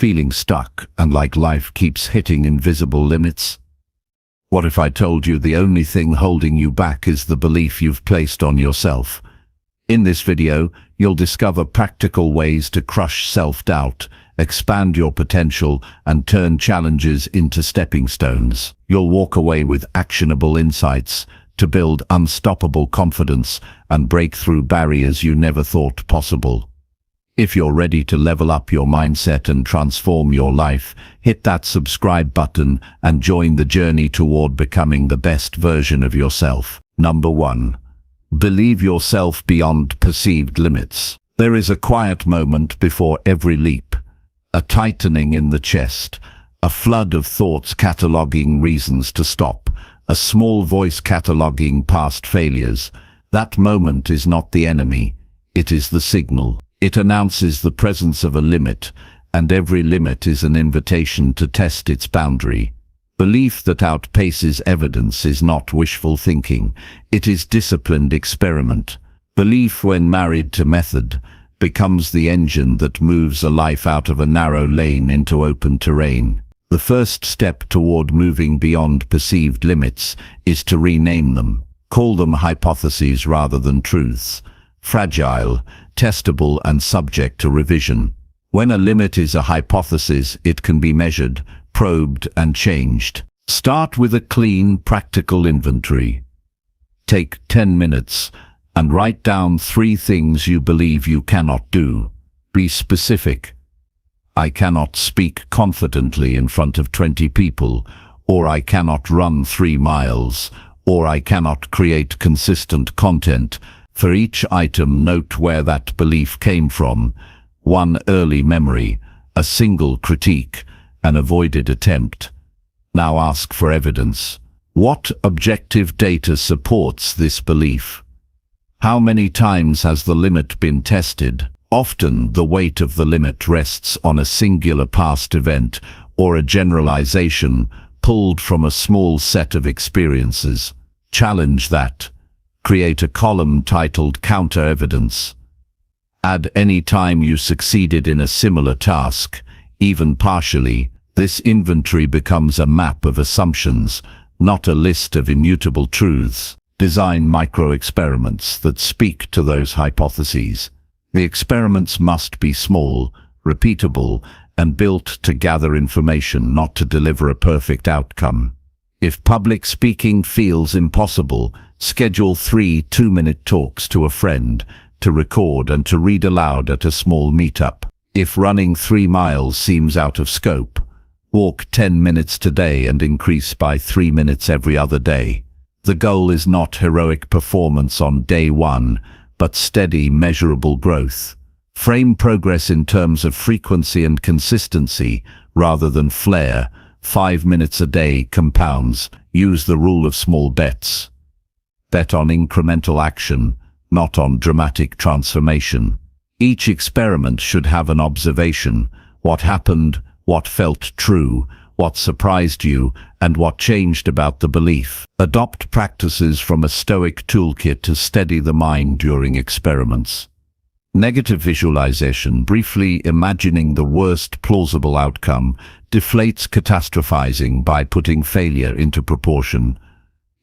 feeling stuck and like life keeps hitting invisible limits? What if I told you the only thing holding you back is the belief you've placed on yourself? In this video, you'll discover practical ways to crush self-doubt, expand your potential, and turn challenges into stepping stones. You'll walk away with actionable insights to build unstoppable confidence and break through barriers you never thought possible. If you're ready to level up your mindset and transform your life, hit that subscribe button and join the journey toward becoming the best version of yourself. Number 1. Believe yourself beyond perceived limits. There is a quiet moment before every leap, a tightening in the chest, a flood of thoughts cataloging reasons to stop, a small voice cataloging past failures. That moment is not the enemy, it is the signal. It announces the presence of a limit, and every limit is an invitation to test its boundary. Belief that outpaces evidence is not wishful thinking, it is disciplined experiment. Belief, when married to method, becomes the engine that moves a life out of a narrow lane into open terrain. The first step toward moving beyond perceived limits is to rename them. Call them hypotheses rather than truths. Fragile, testable, and subject to revision. When a limit is a hypothesis, it can be measured, probed, and changed. Start with a clean, practical inventory. Take 10 minutes and write down 3 things you believe you cannot do. Be specific. I cannot speak confidently in front of 20 people, or I cannot run 3 miles, or I cannot create consistent content. For each item, note where that belief came from. One early memory, a single critique, an avoided attempt. Now ask for evidence. What objective data supports this belief? How many times has the limit been tested? Often, the weight of the limit rests on a singular past event or a generalization pulled from a small set of experiences. Challenge that. Create a column titled Counter-Evidence. Add any time you succeeded in a similar task, even partially. This inventory becomes a map of assumptions, not a list of immutable truths. Design micro-experiments that speak to those hypotheses. The experiments must be small, repeatable, and built to gather information, not to deliver a perfect outcome. If public speaking feels impossible, schedule 3 2-minute talks to a friend, to record and to read aloud at a small meetup. If running 3 miles seems out of scope, walk 10 minutes today and increase by 3 minutes every other day. The goal is not heroic performance on day 1, but steady, measurable growth. Frame progress in terms of frequency and consistency rather than flair. 5 minutes a day compounds. Use the rule of small bets. Bet on incremental action, not on dramatic transformation. Each experiment should have an observation: what happened, what felt true, what surprised you, and what changed about the belief. Adopt practices from a Stoic toolkit to steady the mind during experiments. Negative visualization, briefly imagining the worst plausible outcome, deflates catastrophizing by putting failure into proportion.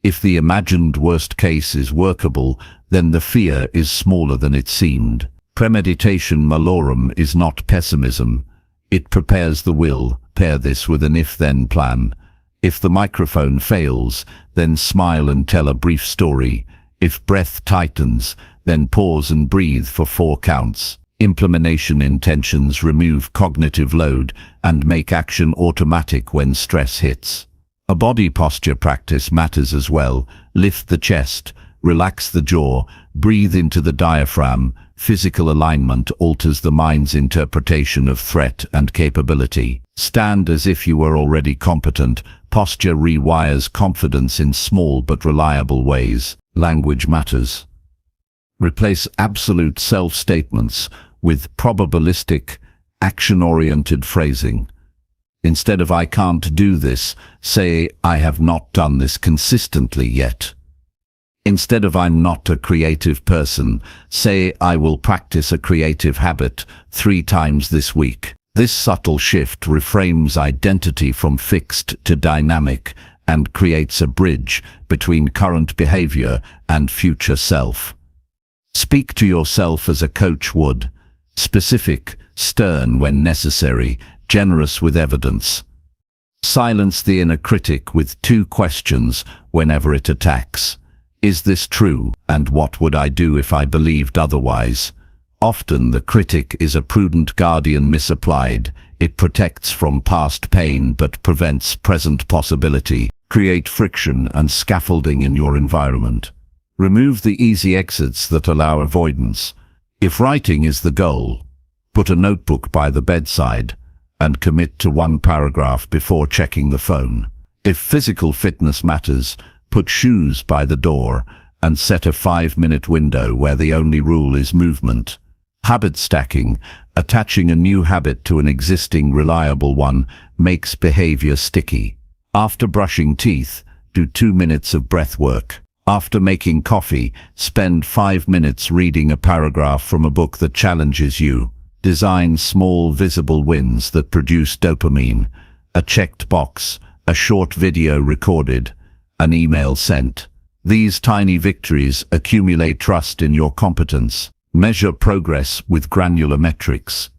If the imagined worst case is workable, then the fear is smaller than it seemed. Premeditation malorum is not pessimism. It prepares the will. Pair this with an if-then plan. If the microphone fails, then smile and tell a brief story. If breath tightens, then pause and breathe for 4 counts. Implementation intentions remove cognitive load and make action automatic when stress hits. A body posture practice matters as well. Lift the chest, relax the jaw, breathe into the diaphragm. Physical alignment alters the mind's interpretation of threat and capability. Stand as if you were already competent. Posture rewires confidence in small but reliable ways. Language matters. Replace absolute self-statements with probabilistic, action-oriented phrasing. Instead of "I can't do this," say "I have not done this consistently yet." Instead of "I'm not a creative person," say "I will practice a creative habit 3 times this week." This subtle shift reframes identity from fixed to dynamic and creates a bridge between current behavior and future self. Speak to yourself as a coach would: specific, stern when necessary, generous with evidence. Silence the inner critic with 2 questions whenever it attacks. Is this true? And what would I do if I believed otherwise? Often the critic is a prudent guardian misapplied. It protects from past pain but prevents present possibility. Create friction and scaffolding in your environment. Remove the easy exits that allow avoidance. If writing is the goal, put a notebook by the bedside and commit to 1 paragraph before checking the phone. If physical fitness matters, put shoes by the door and set a 5-minute window where the only rule is movement. Habit stacking, attaching a new habit to an existing reliable one, makes behavior sticky. After brushing teeth, do 2 minutes of breath work. After making coffee, spend 5 minutes reading a paragraph from a book that challenges you. Design small visible wins that produce dopamine. A checked box, a short video recorded, an email sent. These tiny victories accumulate trust in your competence. Measure progress with granular metrics.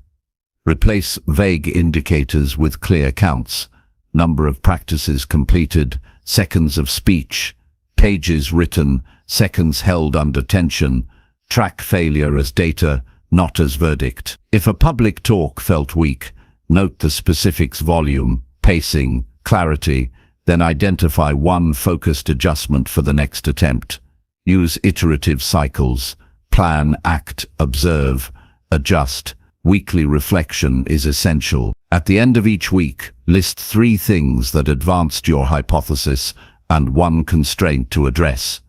Replace vague indicators with clear counts. Number of practices completed, seconds of speech, pages written, seconds held under tension. Track failure as data, not as verdict. If a public talk felt weak, note the specifics: volume, pacing, clarity, then identify 1 focused adjustment for the next attempt. Use iterative cycles. Plan, act, observe, adjust. Weekly reflection is essential. At the end of each week, list 3 things that advanced your hypothesis and 1 constraint to address.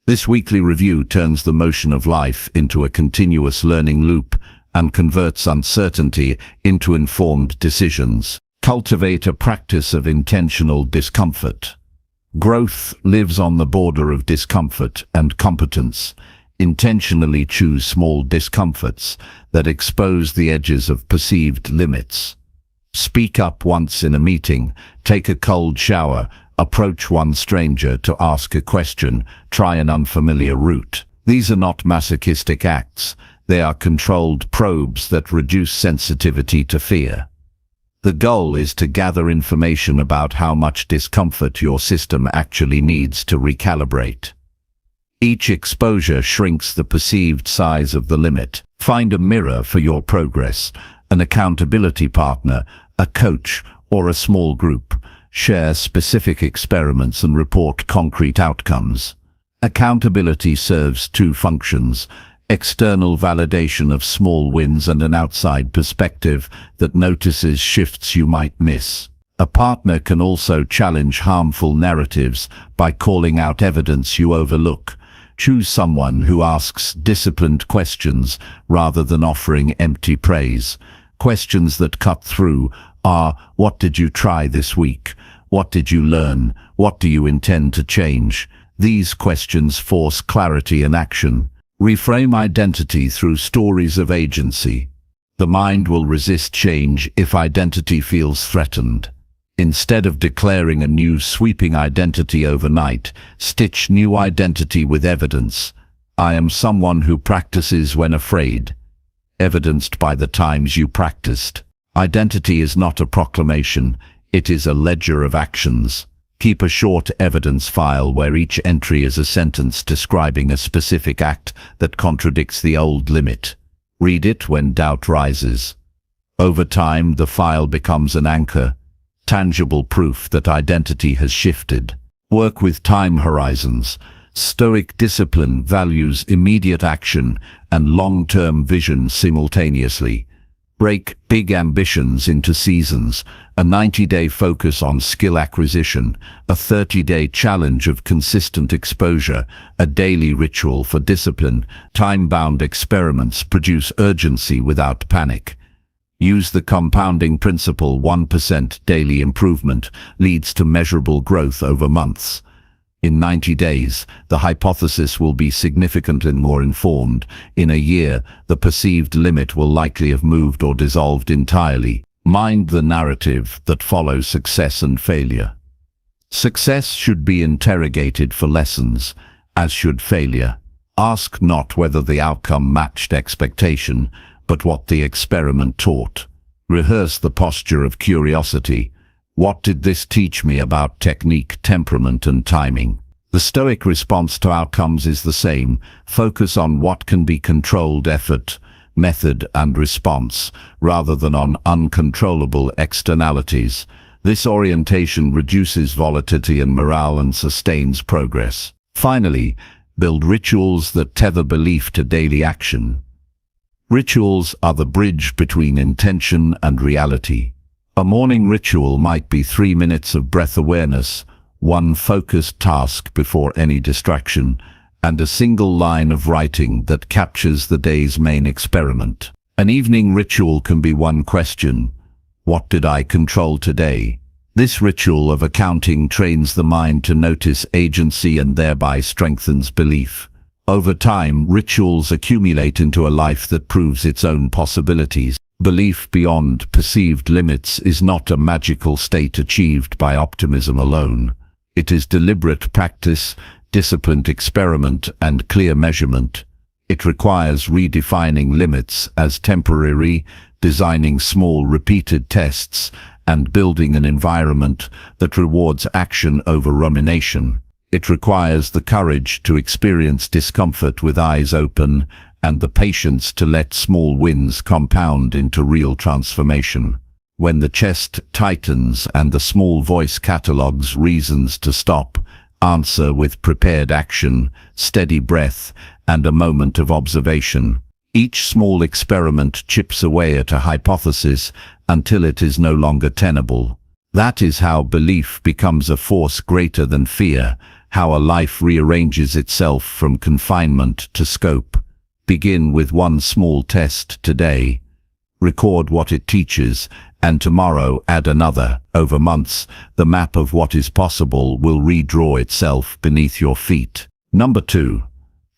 This weekly review turns the motion of life into a continuous learning loop and converts uncertainty into informed decisions. Cultivate a practice of intentional discomfort. Growth lives on the border of discomfort and competence. Intentionally choose small discomforts that expose the edges of perceived limits. Speak up once in a meeting, take a cold shower, approach one stranger to ask a question, try an unfamiliar route. These are not masochistic acts, they are controlled probes that reduce sensitivity to fear. The goal is to gather information about how much discomfort your system actually needs to recalibrate. Each exposure shrinks the perceived size of the limit. Find a mirror for your progress, an accountability partner, a coach, or a small group. Share specific experiments and report concrete outcomes. Accountability serves 2 functions: external validation of small wins and an outside perspective that notices shifts you might miss. A partner can also challenge harmful narratives by calling out evidence you overlook. Choose someone who asks disciplined questions rather than offering empty praise. Questions that cut through are: what did you try this week? What did you learn? What do you intend to change? These questions force clarity and action. Reframe identity through stories of agency. The mind will resist change if identity feels threatened. Instead of declaring a new sweeping identity overnight, stitch new identity with evidence. I am someone who practices when afraid, evidenced by the times you practiced. Identity is not a proclamation, it is a ledger of actions. Keep a short evidence file where each entry is a sentence describing a specific act that contradicts the old limit. Read it when doubt rises. Over time, the file becomes an anchor, tangible proof that identity has shifted. Work with time horizons. Stoic discipline values immediate action and long-term vision simultaneously. Break big ambitions into seasons, a 90-day focus on skill acquisition, a 30-day challenge of consistent exposure, a daily ritual for discipline. Time-bound experiments produce urgency without panic. Use the compounding principle: 1% daily improvement leads to measurable growth over months. In 90 days, the hypothesis will be significantly more informed. In a year, the perceived limit will likely have moved or dissolved entirely. Mind the narrative that follows success and failure. Success should be interrogated for lessons, as should failure. Ask not whether the outcome matched expectation, but what the experiment taught. Rehearse the posture of curiosity. What did this teach me about technique, temperament, and timing? The Stoic response to outcomes is the same. Focus on what can be controlled: effort, method, and response, rather than on uncontrollable externalities. This orientation reduces volatility and morale and sustains progress. Finally, build rituals that tether belief to daily action. Rituals are the bridge between intention and reality. A morning ritual might be 3 minutes of breath awareness, one focused task before any distraction, and a single line of writing that captures the day's main experiment. An evening ritual can be one question: what did I control today? This ritual of accounting trains the mind to notice agency and thereby strengthens belief. Over time, rituals accumulate into a life that proves its own possibilities. Belief beyond perceived limits is not a magical state achieved by optimism alone. It is deliberate practice, disciplined experiment, and clear measurement. It requires redefining limits as temporary, designing small repeated tests, and building an environment that rewards action over rumination. It requires the courage to experience discomfort with eyes open and the patience to let small wins compound into real transformation. When the chest tightens and the small voice catalogues reasons to stop, answer with prepared action, steady breath, and a moment of observation. Each small experiment chips away at a hypothesis until it is no longer tenable. That is how belief becomes a force greater than fear, how a life rearranges itself from confinement to scope. Begin with one small test today. Record what it teaches, and tomorrow add another. Over months, the map of what is possible will redraw itself beneath your feet. Number 2.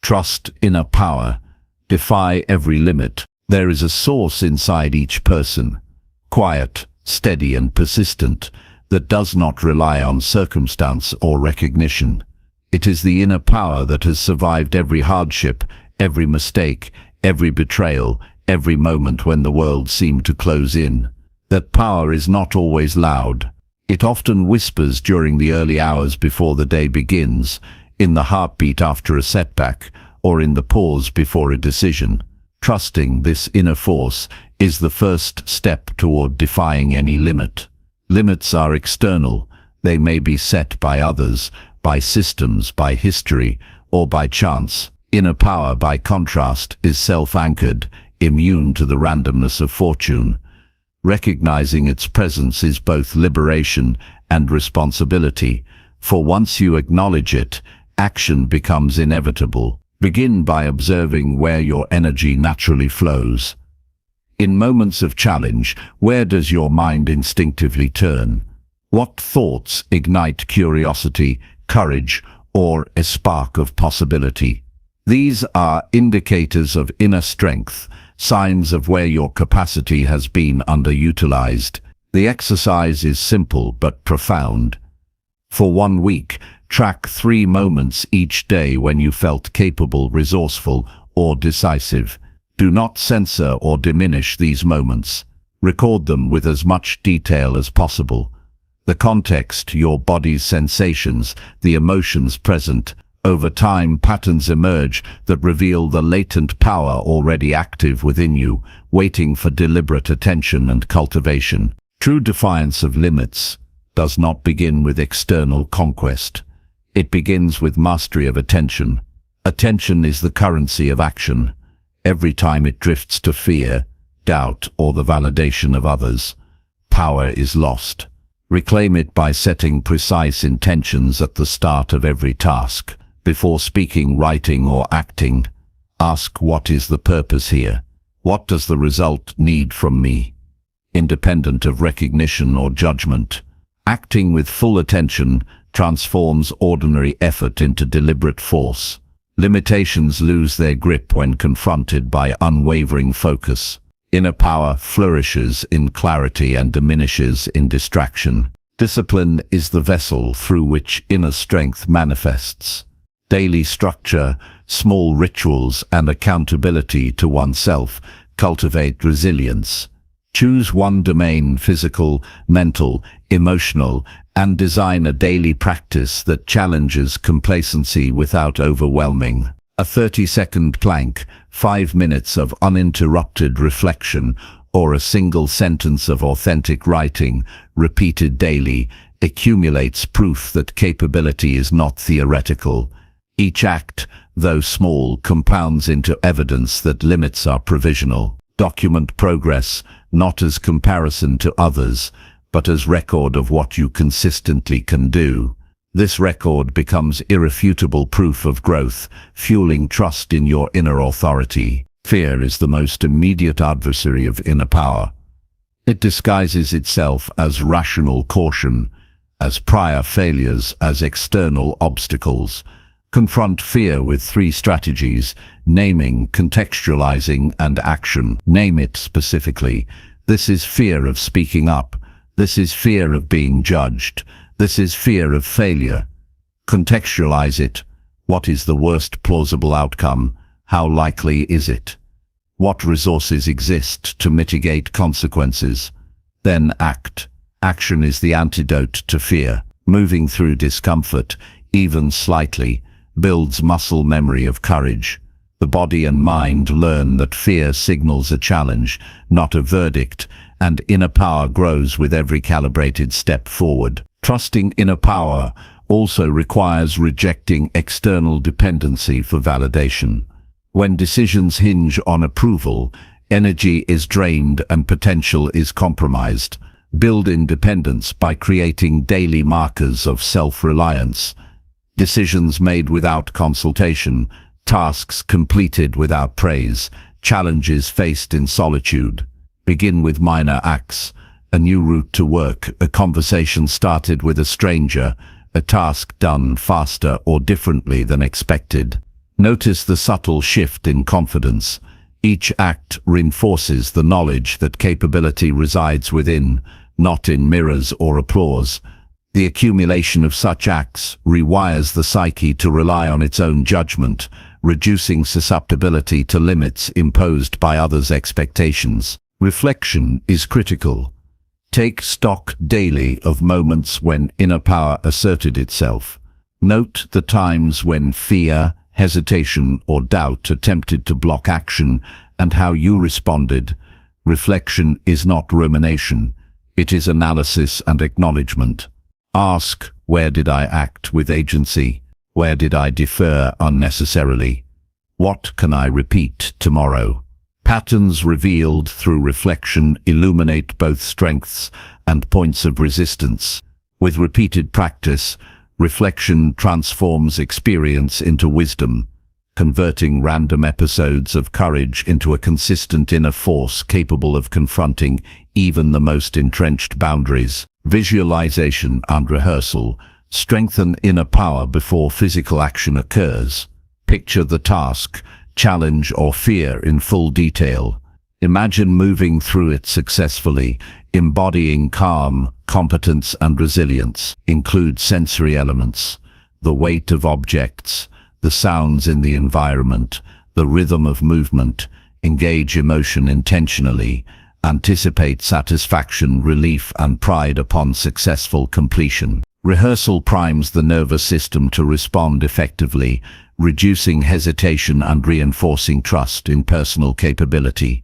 Trust inner power. Defy every limit. There is a source inside each person, quiet, steady, and persistent, that does not rely on circumstance or recognition. It is the inner power that has survived every hardship, every mistake, every betrayal, every moment when the world seemed to close in. That power is not always loud. It often whispers during the early hours before the day begins, in the heartbeat after a setback, or in the pause before a decision. Trusting this inner force is the first step toward defying any limit. Limits are external. They may be set by others, by systems, by history, or by chance. Inner power, by contrast, is self-anchored, immune to the randomness of fortune. Recognizing its presence is both liberation and responsibility, for once you acknowledge it, action becomes inevitable. Begin by observing where your energy naturally flows. In moments of challenge, where does your mind instinctively turn? What thoughts ignite curiosity, courage, or a spark of possibility? These are indicators of inner strength, signs of where your capacity has been underutilized. The exercise is simple but profound. For 1 week, track 3 moments each day when you felt capable, resourceful, or decisive. Do not censor or diminish these moments. Record them with as much detail as possible. The context, your body's sensations, the emotions present. Over time, patterns emerge that reveal the latent power already active within you, waiting for deliberate attention and cultivation. True defiance of limits does not begin with external conquest. It begins with mastery of attention. Attention is the currency of action. Every time it drifts to fear, doubt, or the validation of others, power is lost. Reclaim it by setting precise intentions at the start of every task. Before speaking, writing, or acting, ask, what is the purpose here? What does the result need from me? Independent of recognition or judgment. Acting with full attention transforms ordinary effort into deliberate force. Limitations lose their grip when confronted by unwavering focus. Inner power flourishes in clarity and diminishes in distraction. Discipline is the vessel through which inner strength manifests. Daily structure, small rituals, and accountability to oneself cultivate resilience. Choose one domain, physical, mental, emotional, and design a daily practice that challenges complacency without overwhelming. A 30-second plank, 5 minutes of uninterrupted reflection, or a single sentence of authentic writing, repeated daily, accumulates proof that capability is not theoretical. Each act, though small, compounds into evidence that limits are provisional. Document progress, not as comparison to others, but as record of what you consistently can do. This record becomes irrefutable proof of growth, fueling trust in your inner authority. Fear is the most immediate adversary of inner power. It disguises itself as rational caution, as prior failures, as external obstacles. Confront fear with 3 strategies: naming, contextualizing, and action. Name it specifically. This is fear of speaking up. This is fear of being judged. This is fear of failure. Contextualize it. What is the worst plausible outcome? How likely is it? What resources exist to mitigate consequences? Then act. Action is the antidote to fear. Moving through discomfort, even slightly, builds muscle memory of courage. The body and mind learn that fear signals a challenge, not a verdict, and inner power grows with every calibrated step forward. Trusting inner power also requires rejecting external dependency for validation. When decisions hinge on approval, energy is drained and potential is compromised. Build independence by creating daily markers of self-reliance. Decisions made without consultation, tasks completed without praise, challenges faced in solitude. Begin with minor acts: a new route to work, a conversation started with a stranger, a task done faster or differently than expected. Notice the subtle shift in confidence. Each act reinforces the knowledge that capability resides within, not in mirrors or applause. The accumulation of such acts rewires the psyche to rely on its own judgment, reducing susceptibility to limits imposed by others' expectations. Reflection is critical. Take stock daily of moments when inner power asserted itself. Note the times when fear, hesitation, or doubt attempted to block action and how you responded. Reflection is not rumination. It is analysis and acknowledgement. Ask, where did I act with agency? Where did I defer unnecessarily? What can I repeat tomorrow? Patterns revealed through reflection illuminate both strengths and points of resistance. With repeated practice, reflection transforms experience into wisdom, converting random episodes of courage into a consistent inner force capable of confronting even the most entrenched boundaries. Visualization and rehearsal strengthen inner power before physical action occurs. Picture the task, challenge, or fear in full detail. Imagine moving through it successfully, embodying calm, competence, and resilience. Include sensory elements: the weight of objects, the sounds in the environment, the rhythm of movement. Engage emotion intentionally. Anticipate satisfaction, relief, and pride upon successful completion. Rehearsal primes the nervous system to respond effectively, reducing hesitation and reinforcing trust in personal capability.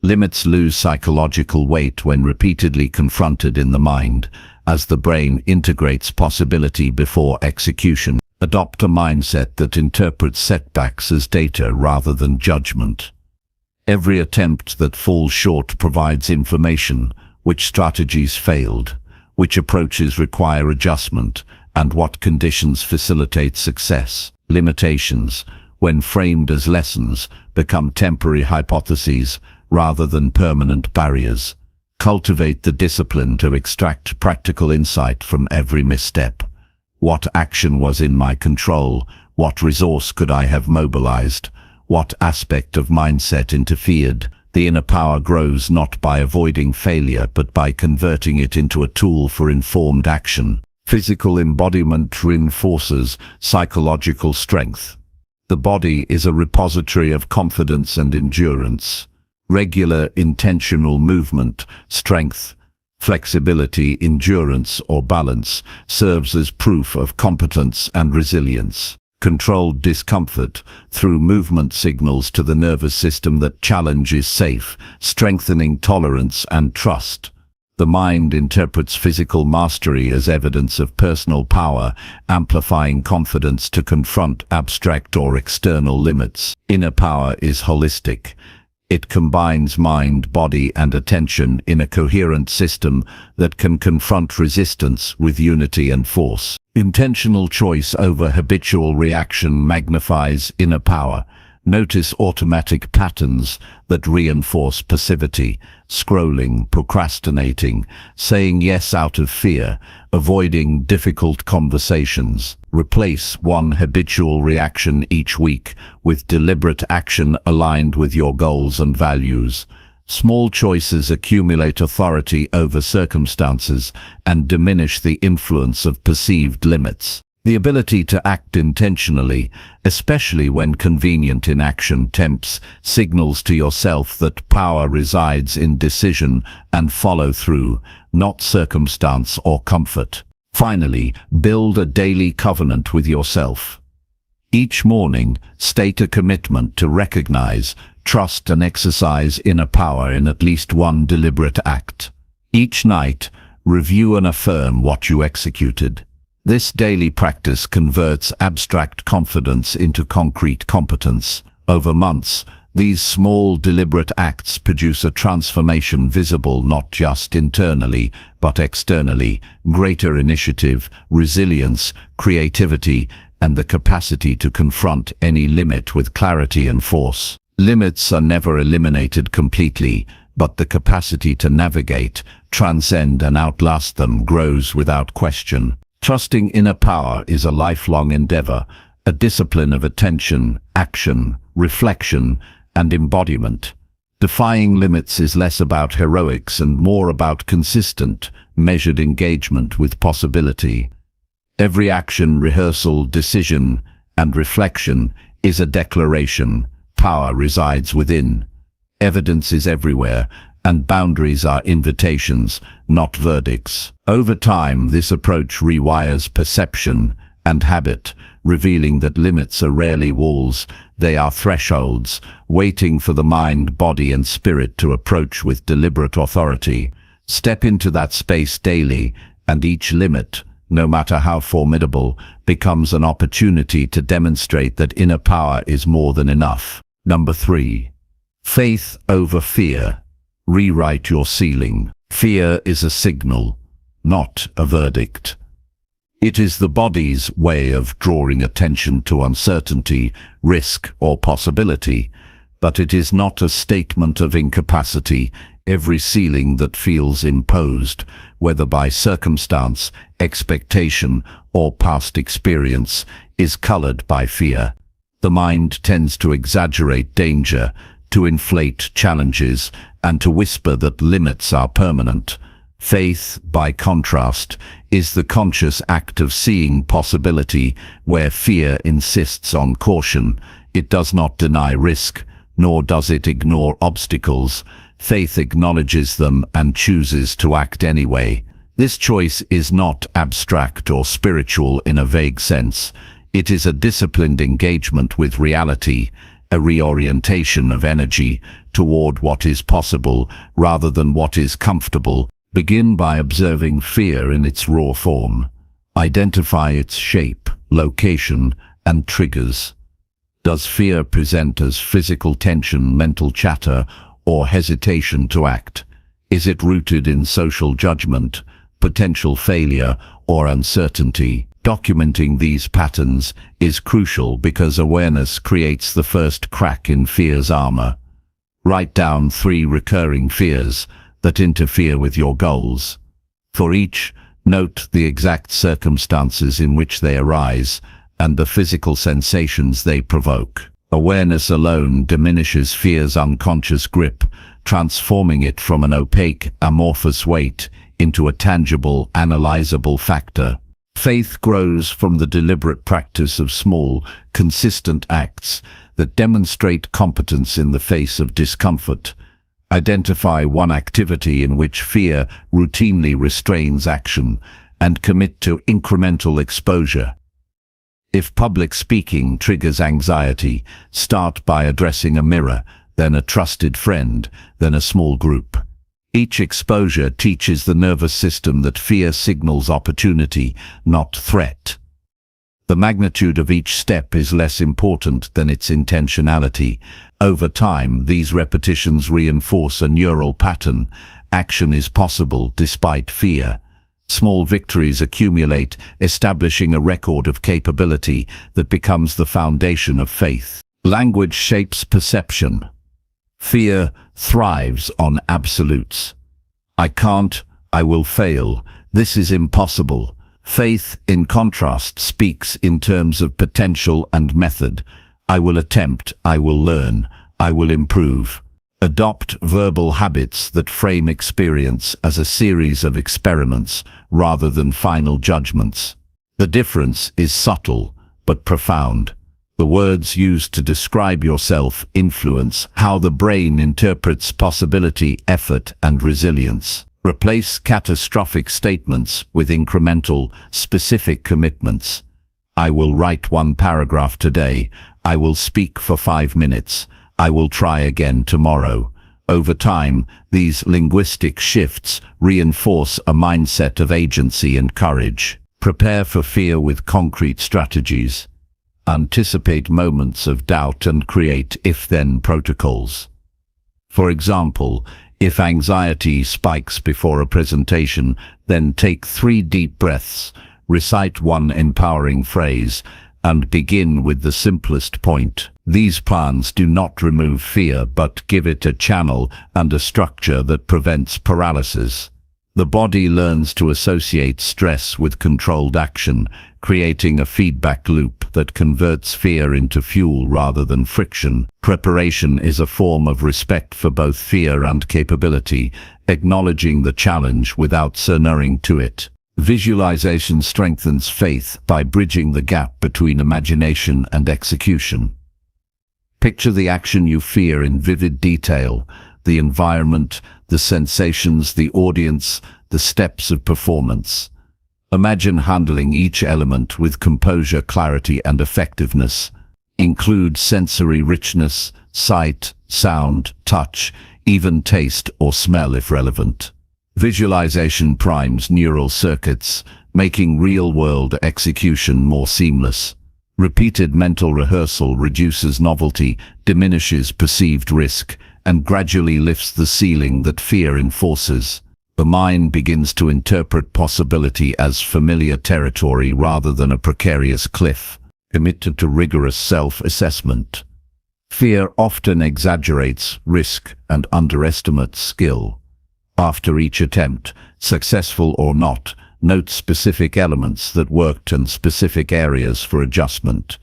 Limits lose psychological weight when repeatedly confronted in the mind, as the brain integrates possibility before execution. Adopt a mindset that interprets setbacks as data rather than judgment. Every attempt that falls short provides information: which strategies failed, which approaches require adjustment, and what conditions facilitate success. Limitations, when framed as lessons, become temporary hypotheses rather than permanent barriers. Cultivate the discipline to extract practical insight from every misstep. What action was in my control? What resource could I have mobilized? What aspect of mindset interfered? The inner power grows not by avoiding failure, but by converting it into a tool for informed action. Physical embodiment reinforces psychological strength. The body is a repository of confidence and endurance. Regular intentional movement, strength, flexibility, endurance, or balance serves as proof of competence and resilience. Controlled discomfort through movement signals to the nervous system that challenge is safe, strengthening tolerance and trust. The mind interprets physical mastery as evidence of personal power, amplifying confidence to confront abstract or external limits. Inner power is holistic. It combines mind, body, and attention in a coherent system that can confront resistance with unity and force. Intentional choice over habitual reaction magnifies inner power. Notice automatic patterns that reinforce passivity, scrolling, procrastinating, saying yes out of fear, avoiding difficult conversations. Replace one habitual reaction each week with deliberate action aligned with your goals and values. Small choices accumulate authority over circumstances and diminish the influence of perceived limits. The ability to act intentionally, especially when convenient inaction tempts, signals to yourself that power resides in decision and follow-through, not circumstance or comfort. Finally, build a daily covenant with yourself. Each morning, state a commitment to recognize, trust, and exercise inner power in at least one deliberate act. Each night, review and affirm what you executed. This daily practice converts abstract confidence into concrete competence. Over months, these small, deliberate acts produce a transformation visible not just internally, but externally: greater initiative, resilience, creativity, and the capacity to confront any limit with clarity and force. Limits are never eliminated completely, but the capacity to navigate, transcend, and outlast them grows without question. Trusting inner power is a lifelong endeavor, a discipline of attention, action, reflection, and embodiment. Defying limits is less about heroics and more about consistent, measured engagement with possibility. Every action, rehearsal, decision, and reflection is a declaration. Power resides within. Evidence is everywhere, and boundaries are invitations, not verdicts. Over time, this approach rewires perception and habit, revealing that limits are rarely walls, they are thresholds, waiting for the mind, body, and spirit to approach with deliberate authority. Step into that space daily, and each limit, no matter how formidable, becomes an opportunity to demonstrate that inner power is more than enough. Number 3. Faith over fear. Rewrite your ceiling. Fear is a signal, not a verdict. It is the body's way of drawing attention to uncertainty, risk, or possibility, but it is not a statement of incapacity. Every ceiling that feels imposed, whether by circumstance, expectation, or past experience, is colored by fear. The mind tends to exaggerate danger, to inflate challenges, and to whisper that limits are permanent. Faith, by contrast, is the conscious act of seeing possibility where fear insists on caution. It does not deny risk, nor does it ignore obstacles. Faith acknowledges them and chooses to act anyway. This choice is not abstract or spiritual in a vague sense. It is a disciplined engagement with reality, a reorientation of energy toward what is possible rather than what is comfortable. Begin by observing fear in its raw form. Identify its shape, location, and triggers. Does fear present as physical tension, mental chatter, or hesitation to act? Is it rooted in social judgment, potential failure, or uncertainty? Documenting these patterns is crucial because awareness creates the first crack in fear's armor. Write down 3 recurring fears that interfere with your goals. For each, Note the exact circumstances in which they arise and the physical sensations they provoke. Awareness alone diminishes fear's unconscious grip, transforming it from an opaque, amorphous weight into a tangible, analyzable factor. Faith grows from the deliberate practice of small, consistent acts that demonstrate competence in the face of discomfort. Identify one activity in which fear routinely restrains action and commit to incremental exposure. If public speaking triggers anxiety, start by addressing a mirror, then a trusted friend, then a small group. Each exposure teaches the nervous system that fear signals opportunity, not threat. The magnitude of each step is less important than its intentionality. Over time, these repetitions reinforce a neural pattern. Action is possible despite fear. Small victories accumulate, establishing a record of capability that becomes the foundation of faith. Language shapes perception. Fear thrives on absolutes. I can't, I will fail, this is impossible. Faith, in contrast, speaks in terms of potential and method. I will attempt, I will learn, I will improve. Adopt verbal habits that frame experience as a series of experiments rather than final judgments. The difference is subtle but profound. The words used to describe yourself influence how the brain interprets possibility, effort, and resilience. Replace catastrophic statements with incremental, specific commitments. I will write 1 paragraph today. I will speak for 5 minutes. I will try again tomorrow. Over time, these linguistic shifts reinforce a mindset of agency and courage. Prepare for fear with concrete strategies. Anticipate moments of doubt and create if-then protocols. For example, if anxiety spikes before a presentation, then take 3 deep breaths, recite 1 empowering phrase, and begin with the simplest point. These plans do not remove fear, but give it a channel and a structure that prevents paralysis. The body learns to associate stress with controlled action, creating a feedback loop that converts fear into fuel rather than friction. Preparation is a form of respect for both fear and capability, acknowledging the challenge without surrendering to it. Visualization strengthens faith by bridging the gap between imagination and execution. Picture the action you fear in vivid detail, the environment, the sensations, the audience, the steps of performance. Imagine handling each element with composure, clarity, and effectiveness. Include sensory richness, sight, sound, touch, even taste or smell if relevant. Visualization primes neural circuits, making real-world execution more seamless. Repeated mental rehearsal reduces novelty, diminishes perceived risk, and gradually lifts the ceiling that fear enforces. The mind begins to interpret possibility as familiar territory rather than a precarious cliff. Committed to rigorous self-assessment. Fear often exaggerates risk and underestimates skill. After each attempt, successful or not, note specific elements that worked and specific areas for adjustment.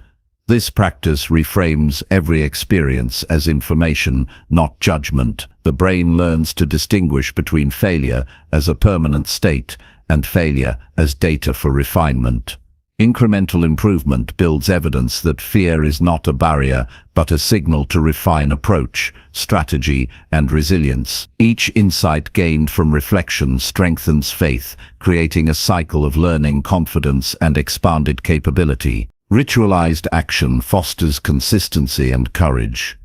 This practice reframes every experience as information, not judgment. The brain learns to distinguish between failure as a permanent state and failure as data for refinement. Incremental improvement builds evidence that fear is not a barrier, but a signal to refine approach, strategy, and resilience. Each insight gained from reflection strengthens faith, creating a cycle of learning, confidence, and expanded capability. Ritualized action fosters consistency and courage.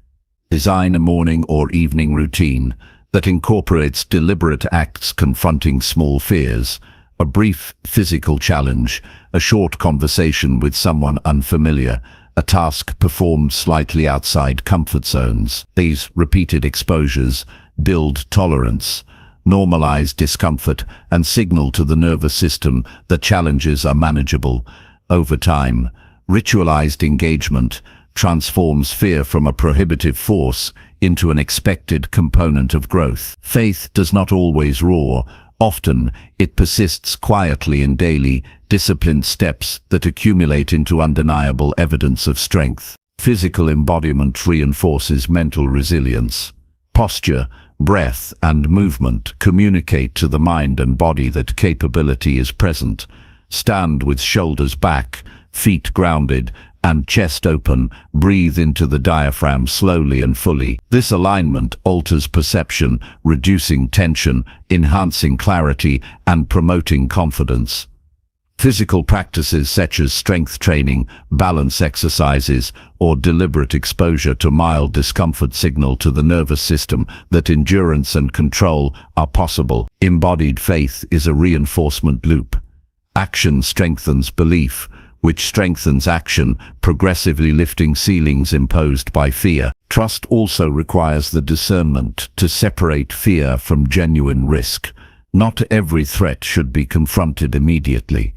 Design a morning or evening routine that incorporates deliberate acts confronting small fears. A brief physical challenge, a short conversation with someone unfamiliar, a task performed slightly outside comfort zones. These repeated exposures build tolerance, normalize discomfort, and signal to the nervous system that challenges are manageable. Over time, ritualized engagement transforms fear from a prohibitive force into an expected component of growth. Faith does not always roar, Often, it persists quietly in daily, disciplined steps that accumulate into undeniable evidence of strength. Physical embodiment reinforces mental resilience. Posture, breath, and movement communicate to the mind and body that capability is present. Stand with shoulders back, feet grounded, and chest open. Breathe into the diaphragm slowly and fully. This alignment alters perception, reducing tension, enhancing clarity, and promoting confidence. Physical practices such as strength training, balance exercises, or deliberate exposure to mild discomfort signal to the nervous system that endurance and control are possible. Embodied faith is a reinforcement loop. Action strengthens belief, which strengthens action, progressively lifting ceilings imposed by fear. Trust also requires the discernment to separate fear from genuine risk. Not every threat should be confronted immediately.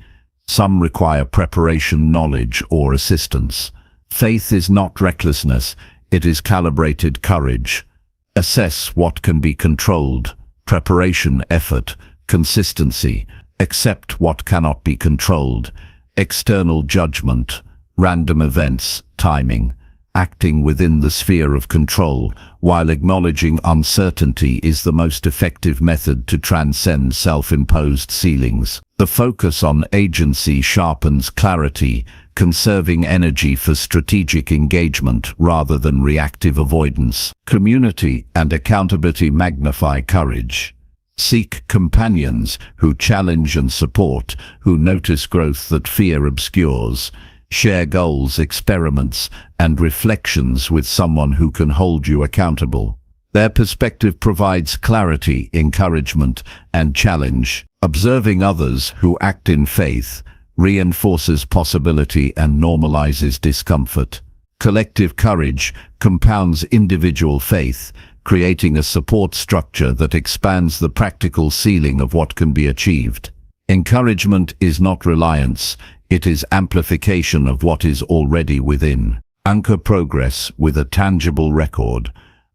Some require preparation, knowledge, or assistance. Faith is not recklessness, it is calibrated courage. Assess what can be controlled. Preparation, effort, consistency. Accept what cannot be controlled. External judgment, random events, timing. Acting within the sphere of control, while acknowledging uncertainty, is the most effective method to transcend self-imposed ceilings. The focus on agency sharpens clarity, conserving energy for strategic engagement rather than reactive avoidance. Community and accountability magnify courage. Seek companions who challenge and support, who notice growth that fear obscures. Share goals, experiments, and reflections with someone who can hold you accountable. Their perspective provides clarity, encouragement, and challenge. Observing others who act in faith reinforces possibility and normalizes discomfort. Collective courage compounds individual faith, creating a support structure that expands the practical ceiling of what can be achieved. Encouragement is not reliance, it is amplification of what is already within. Anchor progress with a tangible record.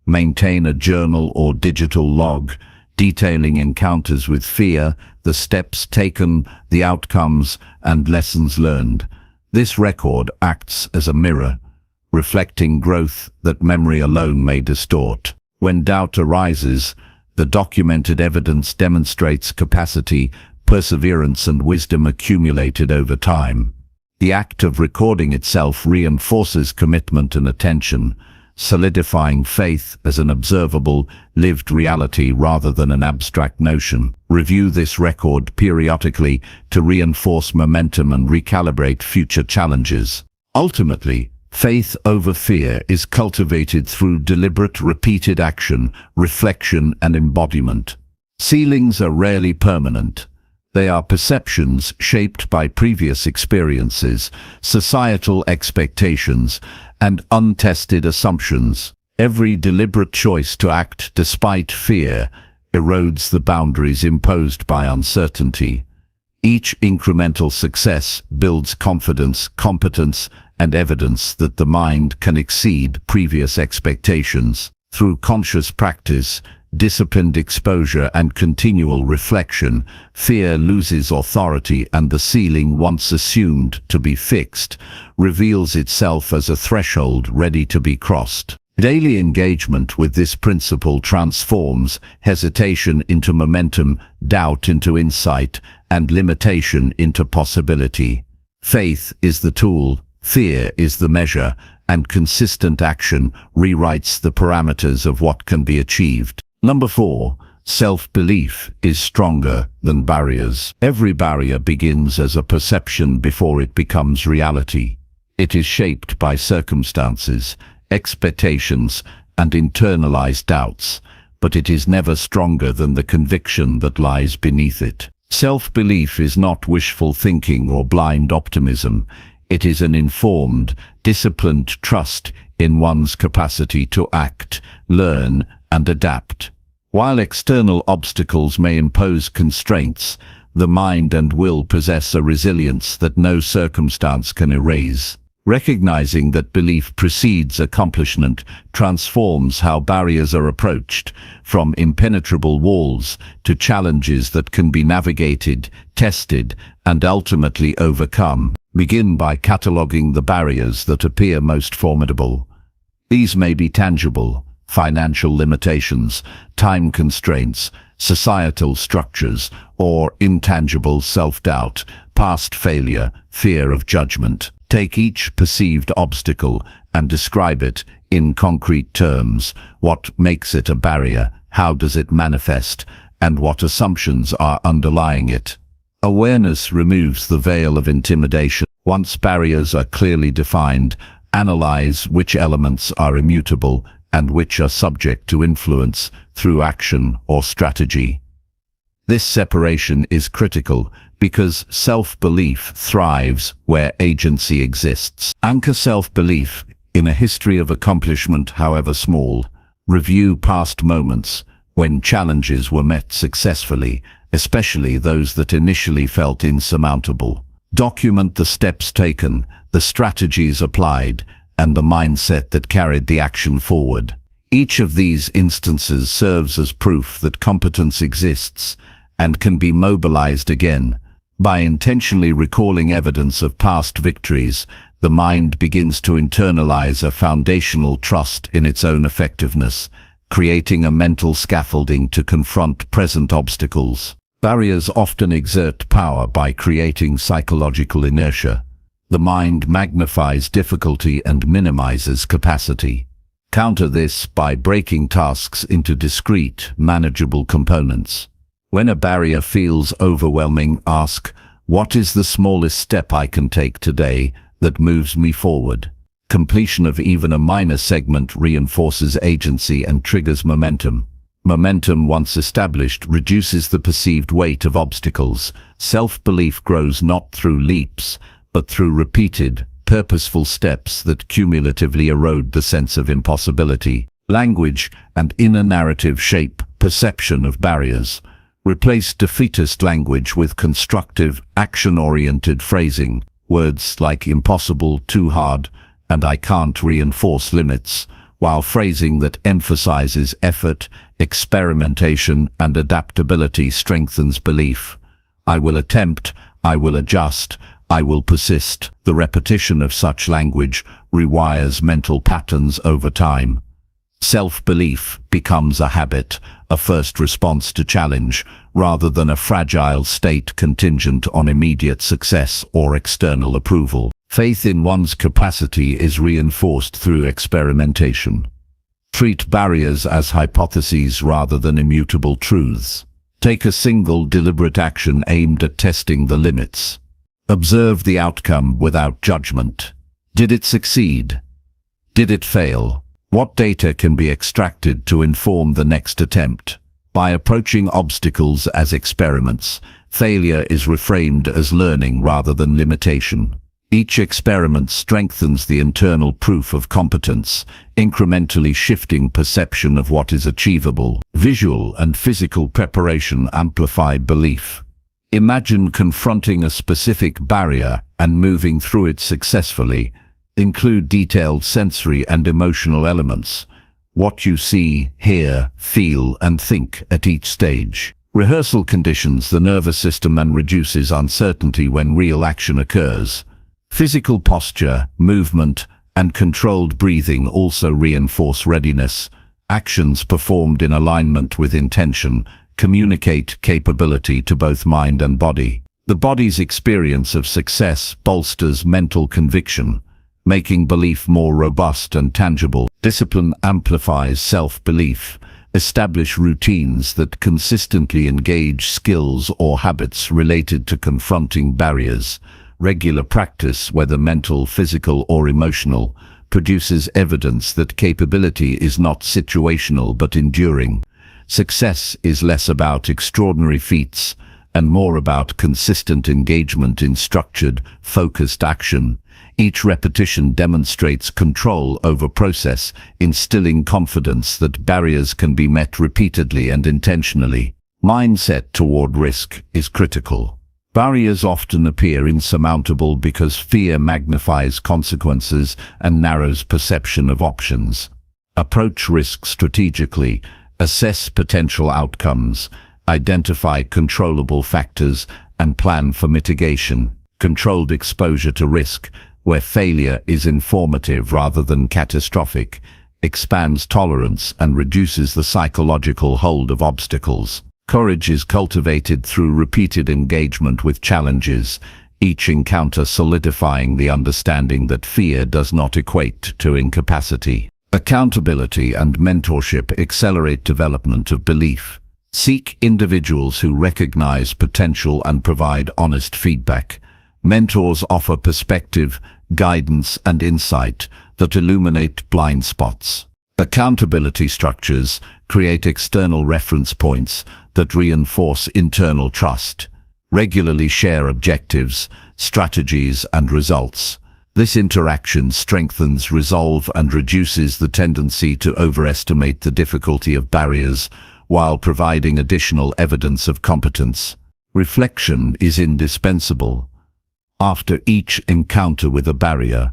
Maintain a journal or digital log, detailing encounters with fear, the steps taken, the outcomes, and lessons learned. This record acts as a mirror, reflecting growth that memory alone may distort. When doubt arises, the documented evidence demonstrates capacity, perseverance, and wisdom accumulated over time. The act of recording itself reinforces commitment and attention, solidifying faith as an observable, lived reality rather than an abstract notion. Review this record periodically to reinforce momentum and recalibrate future challenges. Ultimately, faith over fear is cultivated through deliberate, repeated action, reflection, and embodiment. Ceilings are rarely permanent. They are perceptions shaped by previous experiences, societal expectations, and untested assumptions. Every deliberate choice to act despite fear erodes the boundaries imposed by uncertainty. Each incremental success builds confidence, competence, and evidence that the mind can exceed previous expectations. Through conscious practice, disciplined exposure, and continual reflection, fear loses authority, and the ceiling once assumed to be fixed reveals itself as a threshold ready to be crossed. Daily engagement with this principle transforms hesitation into momentum, doubt into insight, and limitation into possibility. Faith is the tool, fear is the measure, and consistent action rewrites the parameters of what can be achieved. Number 4. Self-belief is stronger than barriers. Every barrier begins as a perception before it becomes reality. It is shaped by circumstances, expectations, and internalized doubts, but it is never stronger than the conviction that lies beneath it. Self-belief is not wishful thinking or blind optimism. It is an informed, disciplined trust in one's capacity to act, learn, and adapt. While external obstacles may impose constraints, the mind and will possess a resilience that no circumstance can erase. Recognizing that belief precedes accomplishment transforms how barriers are approached, from impenetrable walls to challenges that can be navigated, tested, and ultimately overcome. Begin by cataloging the barriers that appear most formidable. These may be tangible: financial limitations, time constraints, societal structures, or intangible self-doubt, past failure, fear of judgment. Take each perceived obstacle and describe it in concrete terms. What makes it a barrier? How does it manifest? And what assumptions are underlying it? Awareness removes the veil of intimidation. Once barriers are clearly defined, analyze which elements are immutable and which are subject to influence through action or strategy. This separation is critical because self-belief thrives where agency exists. Anchor self-belief in a history of accomplishment, however small. Review past moments when challenges were met successfully, especially those that initially felt insurmountable. Document the steps taken, the strategies applied, and the mindset that carried the action forward. Each of these instances serves as proof that competence exists and can be mobilized again. By intentionally recalling evidence of past victories, the mind begins to internalize a foundational trust in its own effectiveness, creating a mental scaffolding to confront present obstacles. Barriers often exert power by creating psychological inertia. The mind magnifies difficulty and minimizes capacity. Counter this by breaking tasks into discrete, manageable components. When a barrier feels overwhelming, ask, what is the smallest step I can take today that moves me forward? Completion of even a minor segment reinforces agency and triggers momentum. Momentum, once established, reduces the perceived weight of obstacles. Self-belief grows not through leaps, but through repeated, purposeful steps that cumulatively erode the sense of impossibility. Language and inner narrative shape perception of barriers. Replace defeatist language with constructive, action-oriented phrasing. Words like impossible, too hard, and I can't reinforce limits, while phrasing that emphasizes effort, experimentation, and adaptability strengthens belief. I will attempt, I will adjust, I will persist. The repetition of such language rewires mental patterns over time. Self-belief becomes a habit, a first response to challenge, rather than a fragile state contingent on immediate success or external approval. Faith in one's capacity is reinforced through experimentation. Treat barriers as hypotheses rather than immutable truths. Take a single deliberate action aimed at testing the limits. Observe the outcome without judgment. Did it succeed? Did it fail? What data can be extracted to inform the next attempt? By approaching obstacles as experiments, failure is reframed as learning rather than limitation. Each experiment strengthens the internal proof of competence, incrementally shifting perception of what is achievable. Visual and physical preparation amplify belief. Imagine confronting a specific barrier and moving through it successfully. Include detailed sensory and emotional elements. What you see, hear, feel, and think at each stage. Rehearsal conditions the nervous system and reduces uncertainty when real action occurs. Physical posture, movement, and controlled breathing also reinforce readiness. Actions performed in alignment with intention communicate capability to both mind and body. The body's experience of success bolsters mental conviction, making belief more robust and tangible. Discipline amplifies self-belief. Establish routines that consistently engage skills or habits related to confronting barriers. Regular practice, whether mental, physical, or emotional, produces evidence that capability is not situational but enduring. Success is less about extraordinary feats and more about consistent engagement in structured, focused action. Each repetition demonstrates control over process, instilling confidence that barriers can be met repeatedly and intentionally. Mindset toward risk is critical. Barriers often appear insurmountable because fear magnifies consequences and narrows perception of options. Approach risk strategically, assess potential outcomes, identify controllable factors, and plan for mitigation. Controlled exposure to risk, where failure is informative rather than catastrophic, expands tolerance and reduces the psychological hold of obstacles. Courage is cultivated through repeated engagement with challenges, each encounter solidifying the understanding that fear does not equate to incapacity. Accountability and mentorship accelerate development of belief. Seek individuals who recognize potential and provide honest feedback. Mentors offer perspective, guidance, and insight that illuminate blind spots. Accountability structures create external reference points that reinforce internal trust. Regularly share objectives, strategies, and results. This interaction strengthens resolve and reduces the tendency to overestimate the difficulty of barriers while providing additional evidence of competence. Reflection is indispensable. After each encounter with a barrier,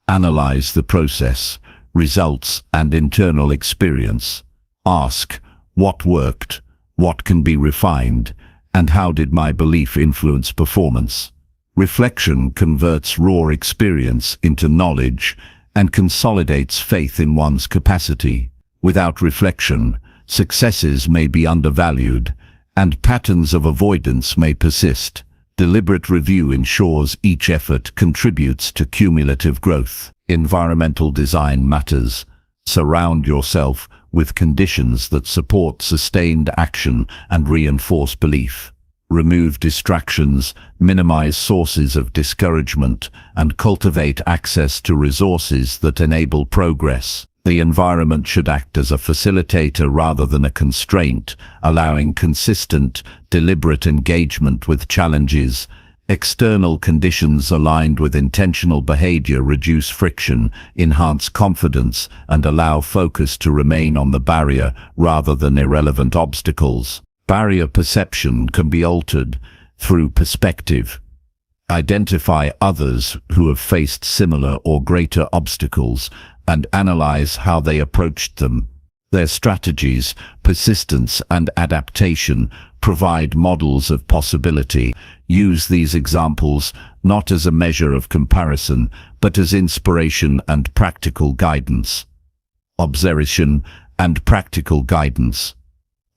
analyze the process, results, and internal experience. Ask, what worked, what can be refined, and how did my belief influence performance? Reflection converts raw experience into knowledge and consolidates faith in one's capacity. Without reflection, successes may be undervalued, and patterns of avoidance may persist. Deliberate review ensures each effort contributes to cumulative growth. Environmental design matters. Surround yourself with conditions that support sustained action and reinforce belief. Remove distractions, minimize sources of discouragement, and cultivate access to resources that enable progress. The environment should act as a facilitator rather than a constraint, allowing consistent, deliberate engagement with challenges. External conditions aligned with intentional behavior reduce friction, enhance confidence, and allow focus to remain on the barrier rather than irrelevant obstacles. Barrier perception can be altered through perspective. Identify others who have faced similar or greater obstacles and analyze how they approached them. Their strategies, persistence, and adaptation provide models of possibility. Use these examples not as a measure of comparison, but as inspiration and practical guidance. Observation and practical guidance.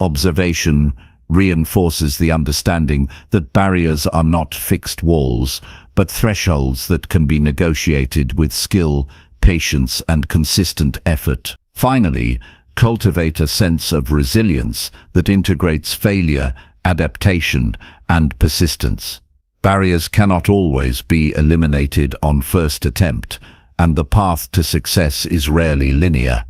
Observation reinforces the understanding that barriers are not fixed walls, but thresholds that can be negotiated with skill, patience, and consistent effort. Finally, cultivate a sense of resilience that integrates failure, adaptation, and persistence. Barriers cannot always be eliminated on first attempt, and the path to success is rarely linear.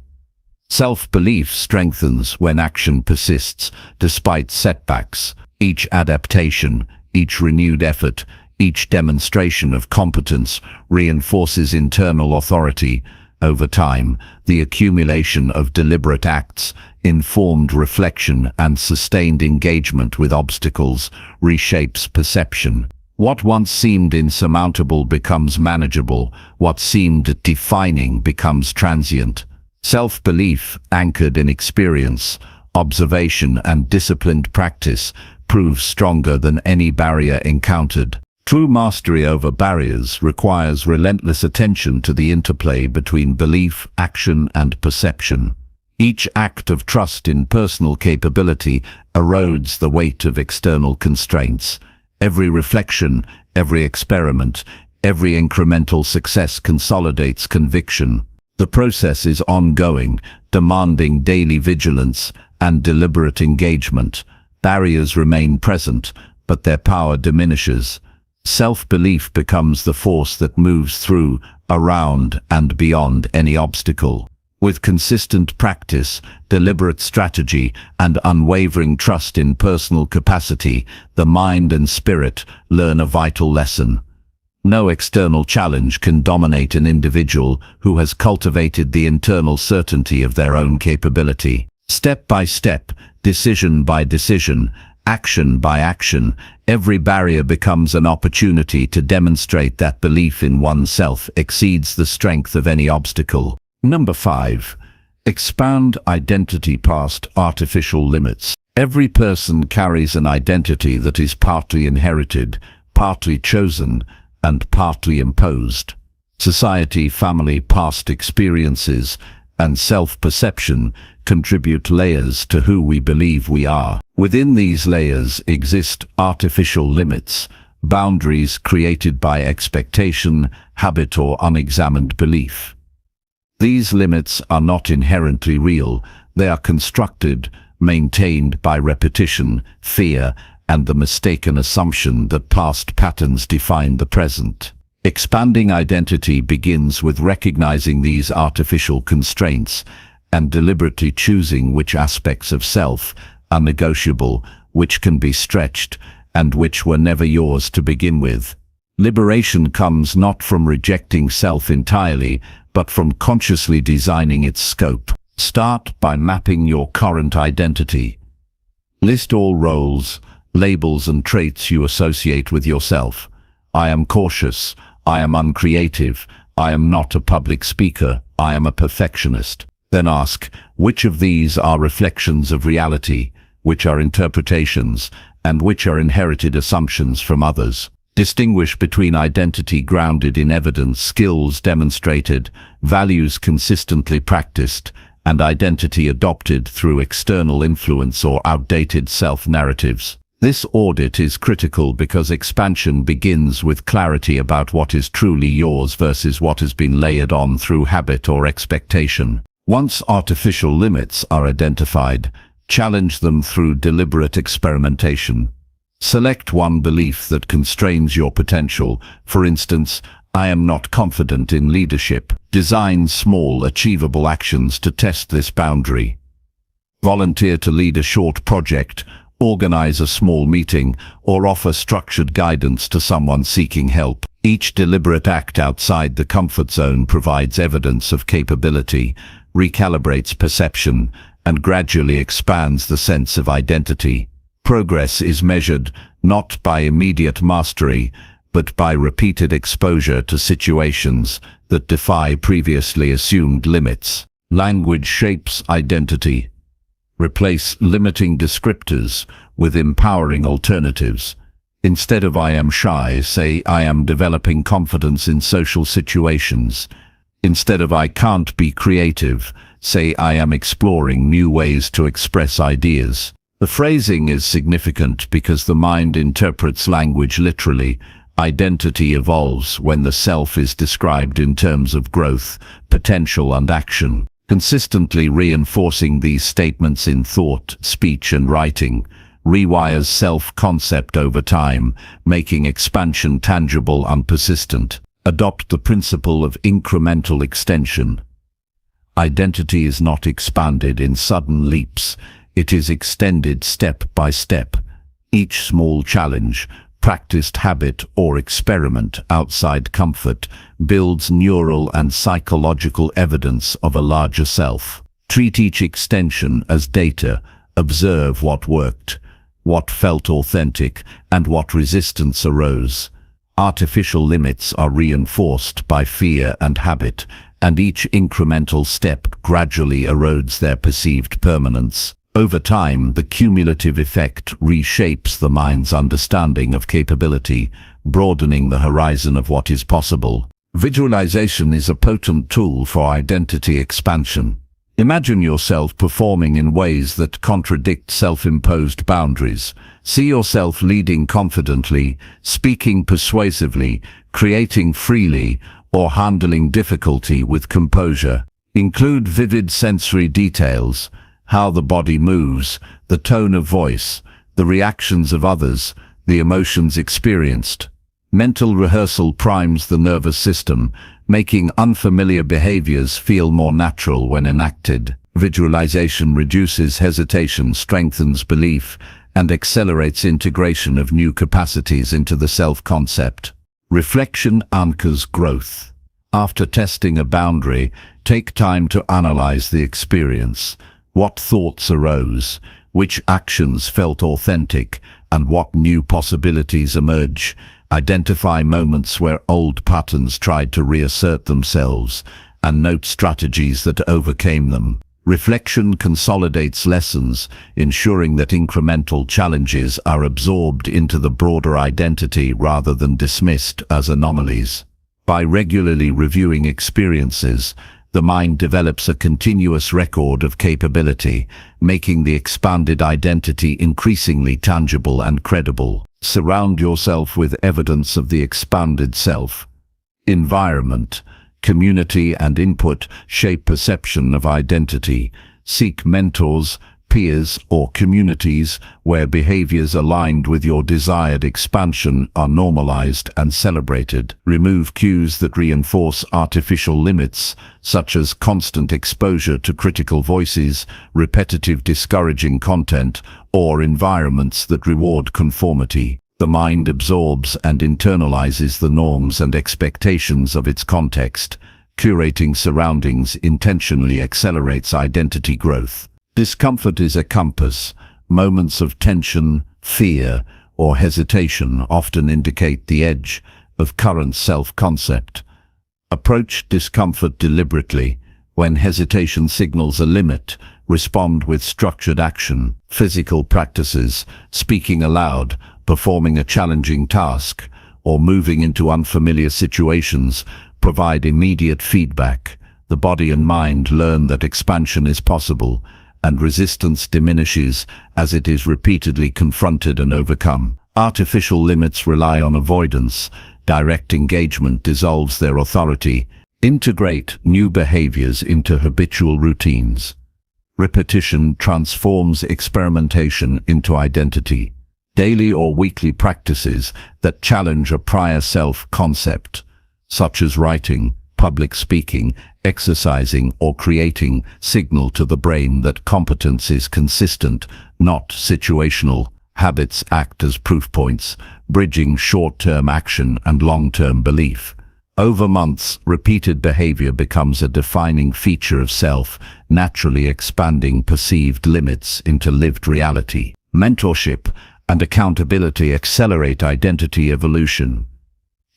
Self-belief strengthens when action persists, despite setbacks. Each adaptation, each renewed effort, each demonstration of competence reinforces internal authority. Over time, the accumulation of deliberate acts, informed reflection, and sustained engagement with obstacles reshapes perception. What once seemed insurmountable becomes manageable. What seemed defining becomes transient. Self-belief, anchored in experience, observation, and disciplined practice, proves stronger than any barrier encountered. True mastery over barriers requires relentless attention to the interplay between belief, action, and perception. Each act of trust in personal capability erodes the weight of external constraints. Every reflection, every experiment, every incremental success consolidates conviction. The process is ongoing, demanding daily vigilance and deliberate engagement. Barriers remain present, but their power diminishes. Self-belief becomes the force that moves through, around, and beyond any obstacle. With consistent practice, deliberate strategy, and unwavering trust in personal capacity, the mind and spirit learn a vital lesson. No external challenge can dominate an individual who has cultivated the internal certainty of their own capability. Step by step, decision by decision, Action by action, every barrier becomes an opportunity to demonstrate that belief in oneself exceeds the strength of any obstacle. Number 5. Expand identity past artificial limits. Every person carries an identity that is partly inherited, partly chosen, and partly imposed. Society, family, past experiences, and self-perception contribute layers to who we believe we are. Within these layers exist artificial limits, boundaries created by expectation, habit, or unexamined belief. These limits are not inherently real. They are constructed, maintained by repetition, fear, and the mistaken assumption that past patterns define the present. Expanding identity begins with recognizing these artificial constraints and deliberately choosing which aspects of self are negotiable, which can be stretched, and which were never yours to begin with. Liberation comes not from rejecting self entirely, but from consciously designing its scope. Start by mapping your current identity. List all roles, labels, and traits you associate with yourself. I am cautious. I am uncreative. I am not a public speaker. I am a perfectionist. Then ask, which of these are reflections of reality, which are interpretations, and which are inherited assumptions from others? Distinguish between identity grounded in evidence, skills demonstrated, values consistently practiced, and identity adopted through external influence or outdated self-narratives. This audit is critical because expansion begins with clarity about what is truly yours versus what has been layered on through habit or expectation. Once artificial limits are identified, challenge them through deliberate experimentation. Select one belief that constrains your potential. For instance, I am not confident in leadership. Design small, achievable actions to test this boundary. Volunteer to lead a short project, organize a small meeting, or offer structured guidance to someone seeking help. Each deliberate act outside the comfort zone provides evidence of capability, recalibrates perception, and gradually expands the sense of identity. Progress is measured not by immediate mastery, but by repeated exposure to situations that defy previously assumed limits. Language shapes identity. Replace limiting descriptors with empowering alternatives. Instead of I am shy, say I am developing confidence in social situations. Instead of I can't be creative, say I am exploring new ways to express ideas. The phrasing is significant because the mind interprets language literally. Identity evolves when the self is described in terms of growth, potential, and action. Consistently reinforcing these statements in thought, speech, and writing rewires self-concept over time, making expansion tangible and persistent. Adopt the principle of incremental extension. Identity is not expanded in sudden leaps. It is extended step by step. Each small challenge, practiced habit, or experiment outside comfort builds neural and psychological evidence of a larger self. Treat each extension as data. Observe what worked, what felt authentic, and what resistance arose. Artificial limits are reinforced by fear and habit, and each incremental step gradually erodes their perceived permanence. Over time, the cumulative effect reshapes the mind's understanding of capability, broadening the horizon of what is possible. Visualization is a potent tool for identity expansion. Imagine yourself performing in ways that contradict self-imposed boundaries. See yourself leading confidently, speaking persuasively, creating freely, or handling difficulty with composure. Include vivid sensory details, how the body moves, the tone of voice, the reactions of others, the emotions experienced. Mental rehearsal primes the nervous system, making unfamiliar behaviors feel more natural when enacted. Visualization reduces hesitation, strengthens belief, and accelerates integration of new capacities into the self-concept. Reflection anchors growth. After testing a boundary, take time to analyze the experience. What thoughts arose? which actions felt authentic, and what new possibilities emerge. Identify moments where old patterns tried to reassert themselves, and note strategies that overcame them. Reflection consolidates lessons, ensuring that incremental challenges are absorbed into the broader identity rather than dismissed as anomalies. By regularly reviewing experiences, the mind develops a continuous record of capability, making the expanded identity increasingly tangible and credible. Surround yourself with evidence of the expanded self. Environment, community, and input shape perception of identity. Seek mentors, peers, or communities where behaviors aligned with your desired expansion are normalized and celebrated. Remove cues that reinforce artificial limits, such as constant exposure to critical voices, repetitive discouraging content, or environments that reward conformity. The mind absorbs and internalizes the norms and expectations of its context. Curating surroundings intentionally accelerates identity growth. Discomfort is a compass. Moments of tension, fear, or hesitation often indicate the edge of current self-concept. Approach discomfort deliberately. When hesitation signals a limit, respond with structured action. Physical practices, speaking aloud, performing a challenging task, or moving into unfamiliar situations provide immediate feedback. The body and mind learn that expansion is possible, and resistance diminishes as it is repeatedly confronted and overcome. Artificial limits rely on avoidance. Direct engagement dissolves their authority. Integrate new behaviors into habitual routines. Repetition transforms experimentation into identity. Daily or weekly practices that challenge a prior self-concept, such as writing, public speaking, exercising, or creating, signal to the brain that competence is consistent, not situational. Habits act as proof points, bridging short-term action and long-term belief. Over months, repeated behavior becomes a defining feature of self, naturally expanding perceived limits into lived reality. Mentorship and accountability accelerate identity evolution.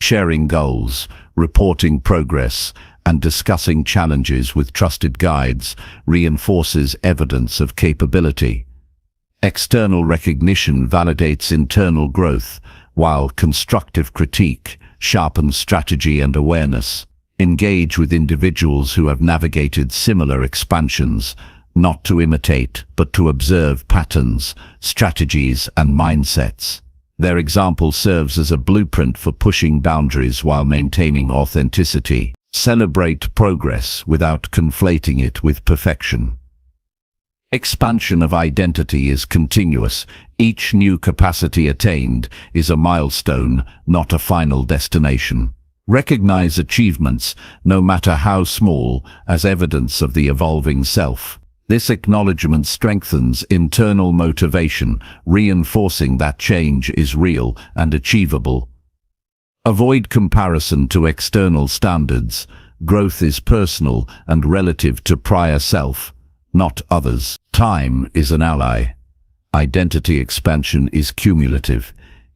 Sharing goals, reporting progress, and discussing challenges with trusted guides reinforces evidence of capability. External recognition validates internal growth, while constructive critique sharpens strategy and awareness. Engage with individuals who have navigated similar expansions, not to imitate, but to observe patterns, strategies, and mindsets. Their example serves as a blueprint for pushing boundaries while maintaining authenticity. Celebrate progress without conflating it with perfection. Expansion of identity is continuous. Each new capacity attained is a milestone, not a final destination. Recognize achievements, no matter how small, as evidence of the evolving self. This acknowledgement strengthens internal motivation, reinforcing that change is real and achievable. Avoid comparison to external standards. Growth is personal and relative to prior self, not others. Time is an ally. Identity expansion is cumulative.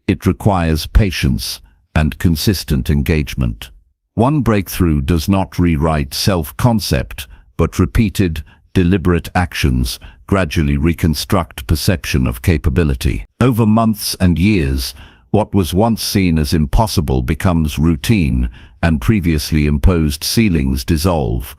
It requires patience and consistent engagement. One breakthrough does not rewrite self-concept, but repeated, deliberate actions gradually reconstruct perception of capability. Over months and years, what was once seen as impossible becomes routine, and previously imposed ceilings dissolve.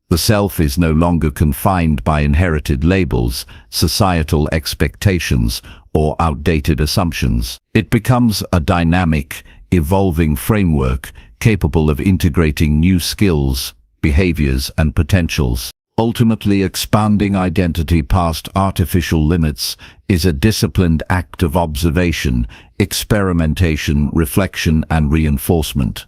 The self is no longer confined by inherited labels, societal expectations, or outdated assumptions. It becomes a dynamic, evolving framework capable of integrating new skills, behaviors, and potentials. Ultimately, expanding identity past artificial limits is a disciplined act of observation, experimentation, reflection, and reinforcement.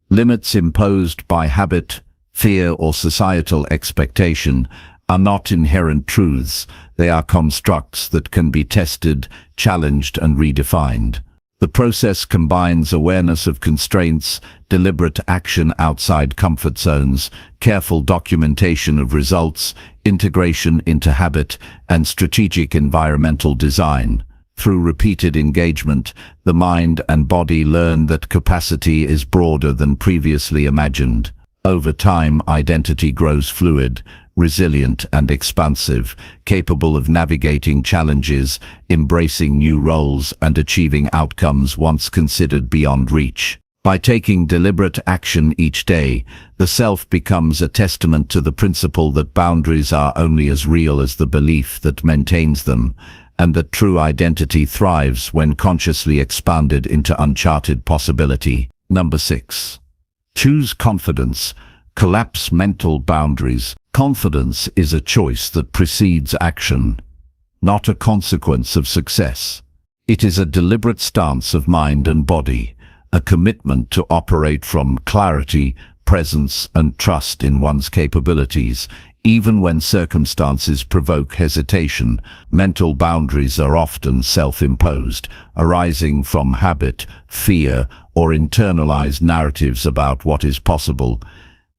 Limits imposed by habit, fear, or societal expectation are not inherent truths. They are constructs that can be tested, challenged, and redefined. The process combines awareness of constraints, deliberate action outside comfort zones, careful documentation of results, integration into habit, and strategic environmental design. Through repeated engagement, the mind and body learn that capacity is broader than previously imagined. Over time, identity grows fluid, resilient and expansive, capable of navigating challenges, embracing new roles, and achieving outcomes once considered beyond reach. By taking deliberate action each day, the self becomes a testament to the principle that boundaries are only as real as the belief that maintains them, and that true identity thrives when consciously expanded into uncharted possibility. Number 6. Choose confidence. Collapse mental boundaries. Confidence is a choice that precedes action, not a consequence of success. It is a deliberate stance of mind and body, a commitment to operate from clarity, presence, and trust in one's capabilities, even when circumstances provoke hesitation. Mental boundaries are often self-imposed, arising from habit, fear, or internalized narratives about what is possible.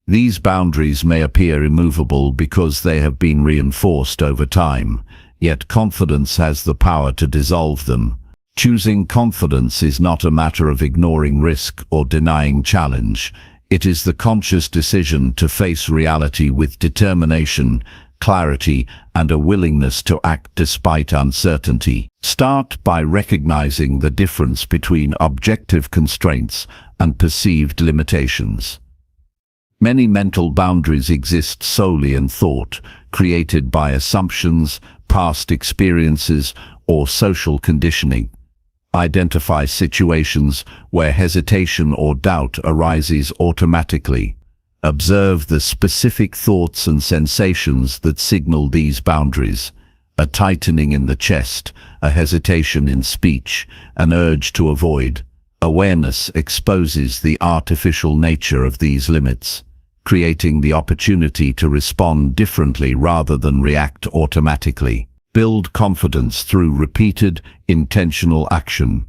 These boundaries may appear immovable because they have been reinforced over time, yet confidence has the power to dissolve them. Choosing confidence is not a matter of ignoring risk or denying challenge. It is the conscious decision to face reality with determination, clarity, and a willingness to act despite uncertainty. Start by recognizing the difference between objective constraints and perceived limitations. Many mental boundaries exist solely in thought, created by assumptions, past experiences, or social conditioning. Identify situations where hesitation or doubt arises automatically. Observe the specific thoughts and sensations that signal these boundaries. A tightening in the chest, a hesitation in speech, an urge to avoid. Awareness exposes the artificial nature of these limits, creating the opportunity to respond differently rather than react automatically. Build confidence through repeated, intentional action.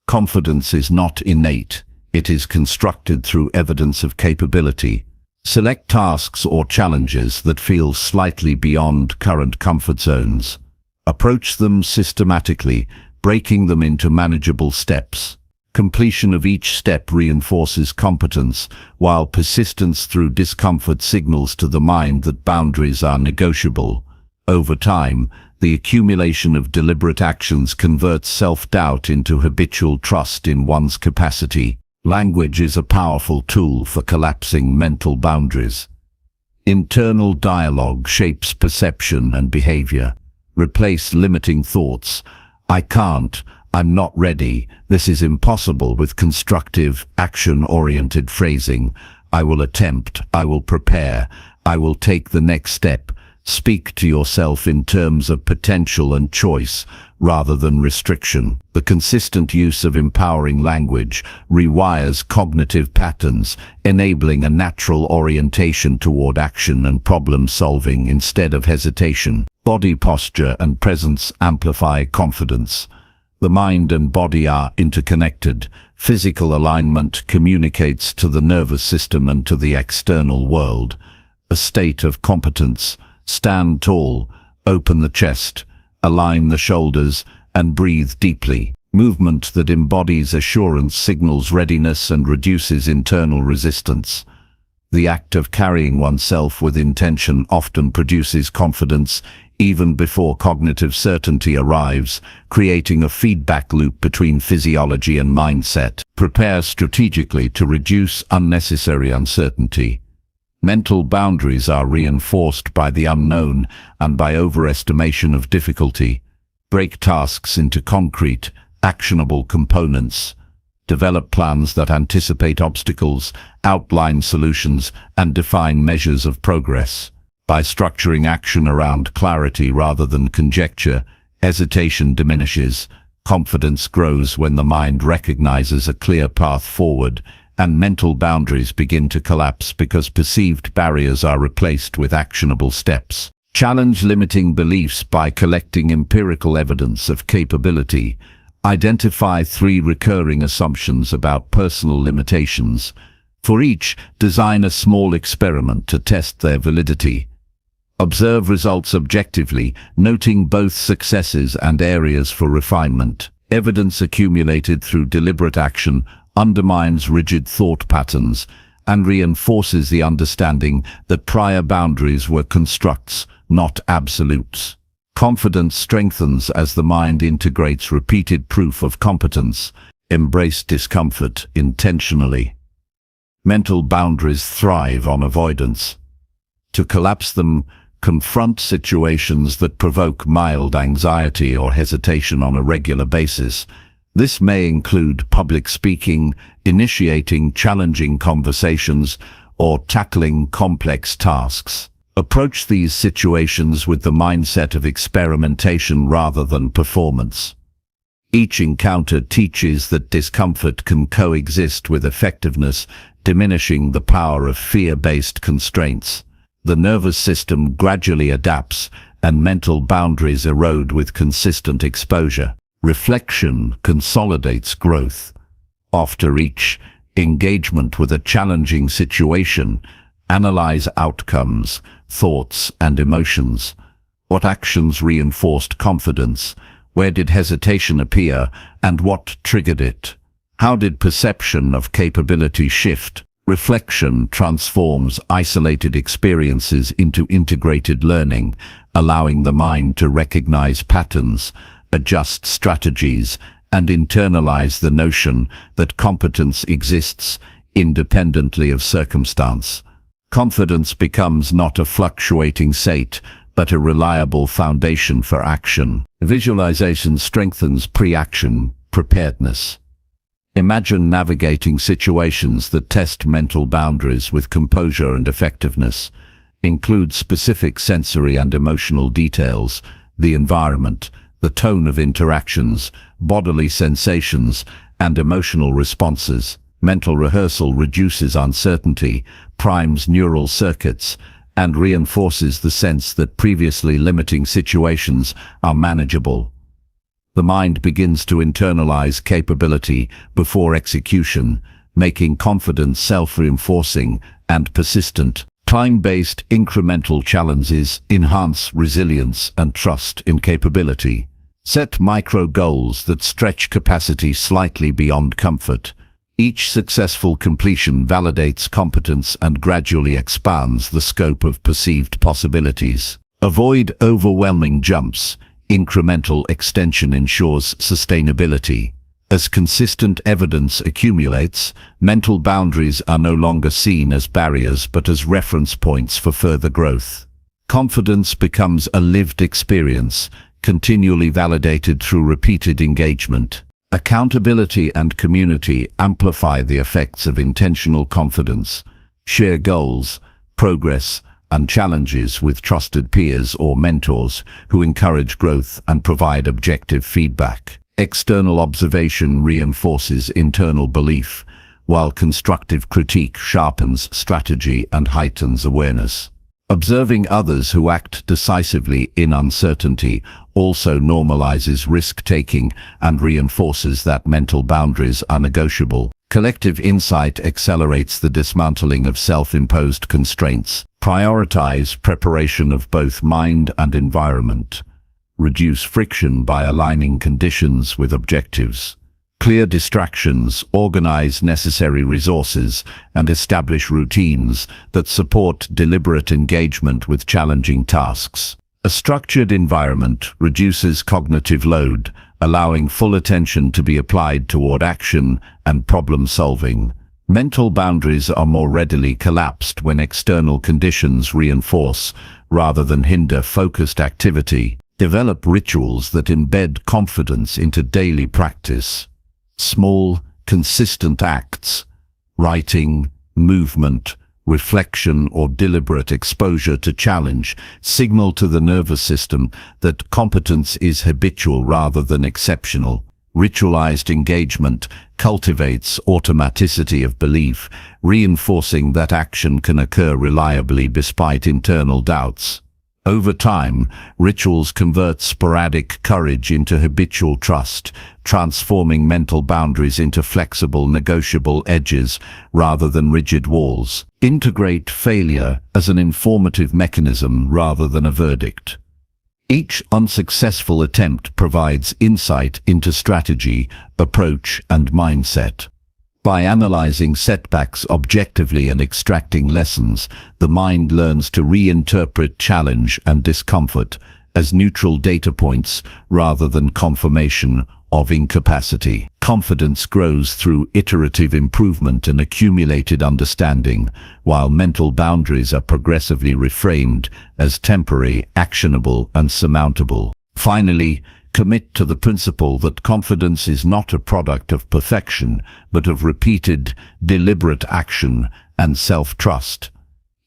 Confidence is not innate. It is constructed through evidence of capability. Select tasks or challenges that feel slightly beyond current comfort zones. Approach them systematically, breaking them into manageable steps. Completion of each step reinforces competence, while persistence through discomfort signals to the mind that boundaries are negotiable. Over time, the accumulation of deliberate actions converts self-doubt into habitual trust in one's capacity. Language is a powerful tool for collapsing mental boundaries. Internal dialogue shapes perception and behavior. Replace limiting thoughts, "I can't," "I'm not ready," "This is impossible," with constructive, action-oriented phrasing. "I will attempt," "I will prepare," "I will take the next step." Speak to yourself in terms of potential and choice, rather than restriction. The consistent use of empowering language rewires cognitive patterns, enabling a natural orientation toward action and problem-solving instead of hesitation. Body posture and presence amplify confidence. The mind and body are interconnected. Physical alignment communicates to the nervous system and to the external world. A state of competence. Stand tall, open the chest, align the shoulders, and breathe deeply. Movement that embodies assurance signals readiness and reduces internal resistance. The act of carrying oneself with intention often produces confidence even before cognitive certainty arrives, creating a feedback loop between physiology and mindset. Prepare strategically to reduce unnecessary uncertainty. Mental boundaries are reinforced by the unknown and by overestimation of difficulty. Break tasks into concrete, actionable components. Develop plans that anticipate obstacles, outline solutions, and define measures of progress. By structuring action around clarity rather than conjecture, hesitation diminishes, confidence grows when the mind recognizes a clear path forward, and mental boundaries begin to collapse because perceived barriers are replaced with actionable steps. Challenge limiting beliefs by collecting empirical evidence of capability. Identify 3 recurring assumptions about personal limitations. For each, design a small experiment to test their validity. Observe results objectively, noting both successes and areas for refinement. Evidence accumulated through deliberate action undermines rigid thought patterns and reinforces the understanding that prior boundaries were constructs, not absolutes. Confidence strengthens as the mind integrates repeated proof of competence. Embrace discomfort intentionally. Mental boundaries thrive on avoidance. To collapse them, confront situations that provoke mild anxiety or hesitation on a regular basis. This may include public speaking, initiating challenging conversations, or tackling complex tasks. Approach these situations with the mindset of experimentation rather than performance. Each encounter teaches that discomfort can coexist with effectiveness, diminishing the power of fear-based constraints. The nervous system gradually adapts, and mental boundaries erode with consistent exposure. Reflection consolidates growth. After each engagement with a challenging situation, analyze outcomes, thoughts, and emotions. What actions reinforced confidence? Where did hesitation appear, and what triggered it? How did perception of capability shift? Reflection transforms isolated experiences into integrated learning, allowing the mind to recognize patterns, adjust strategies, and internalize the notion that competence exists independently of circumstance. Confidence becomes not a fluctuating state, but a reliable foundation for action. Visualization strengthens pre-action preparedness. Imagine navigating situations that test mental boundaries with composure and effectiveness. Include specific sensory and emotional details, the environment, the tone of interactions, bodily sensations, and emotional responses. Mental rehearsal reduces uncertainty, primes neural circuits, and reinforces the sense that previously limiting situations are manageable. The mind begins to internalize capability before execution, making confidence self-reinforcing and persistent. Time-based incremental challenges enhance resilience and trust in capability. Set micro goals that stretch capacity slightly beyond comfort. Each successful completion validates competence and gradually expands the scope of perceived possibilities. Avoid overwhelming jumps. Incremental extension ensures sustainability. As consistent evidence accumulates, mental boundaries are no longer seen as barriers but as reference points for further growth. Confidence becomes a lived experience, continually validated through repeated engagement. Accountability and community amplify the effects of intentional confidence. Share goals, progress, and challenges with trusted peers or mentors who encourage growth and provide objective feedback. External observation reinforces internal belief, while constructive critique sharpens strategy and heightens awareness. Observing others who act decisively in uncertainty also normalizes risk-taking and reinforces that mental boundaries are negotiable. Collective insight accelerates the dismantling of self-imposed constraints. Prioritize preparation of both mind and environment. Reduce friction by aligning conditions with objectives. Clear distractions, organize necessary resources, and establish routines that support deliberate engagement with challenging tasks. A structured environment reduces cognitive load, allowing full attention to be applied toward action and problem solving. Mental boundaries are more readily collapsed when external conditions reinforce rather than hinder focused activity. Develop rituals that embed confidence into daily practice. Small, consistent acts, writing, movement, reflection, or deliberate exposure to challenge signal to the nervous system that competence is habitual rather than exceptional. Ritualized engagement cultivates automaticity of belief, reinforcing that action can occur reliably despite internal doubts. Over time, rituals convert sporadic courage into habitual trust, transforming mental boundaries into flexible, negotiable edges rather than rigid walls. Integrate failure as an informative mechanism rather than a verdict. Each unsuccessful attempt provides insight into strategy, approach, and mindset. By analyzing setbacks objectively and extracting lessons, the mind learns to reinterpret challenge and discomfort as neutral data points rather than confirmation of incapacity. Confidence grows through iterative improvement and accumulated understanding, while mental boundaries are progressively reframed as temporary, actionable, and surmountable. Finally, commit to the principle that confidence is not a product of perfection, but of repeated, deliberate action and self-trust.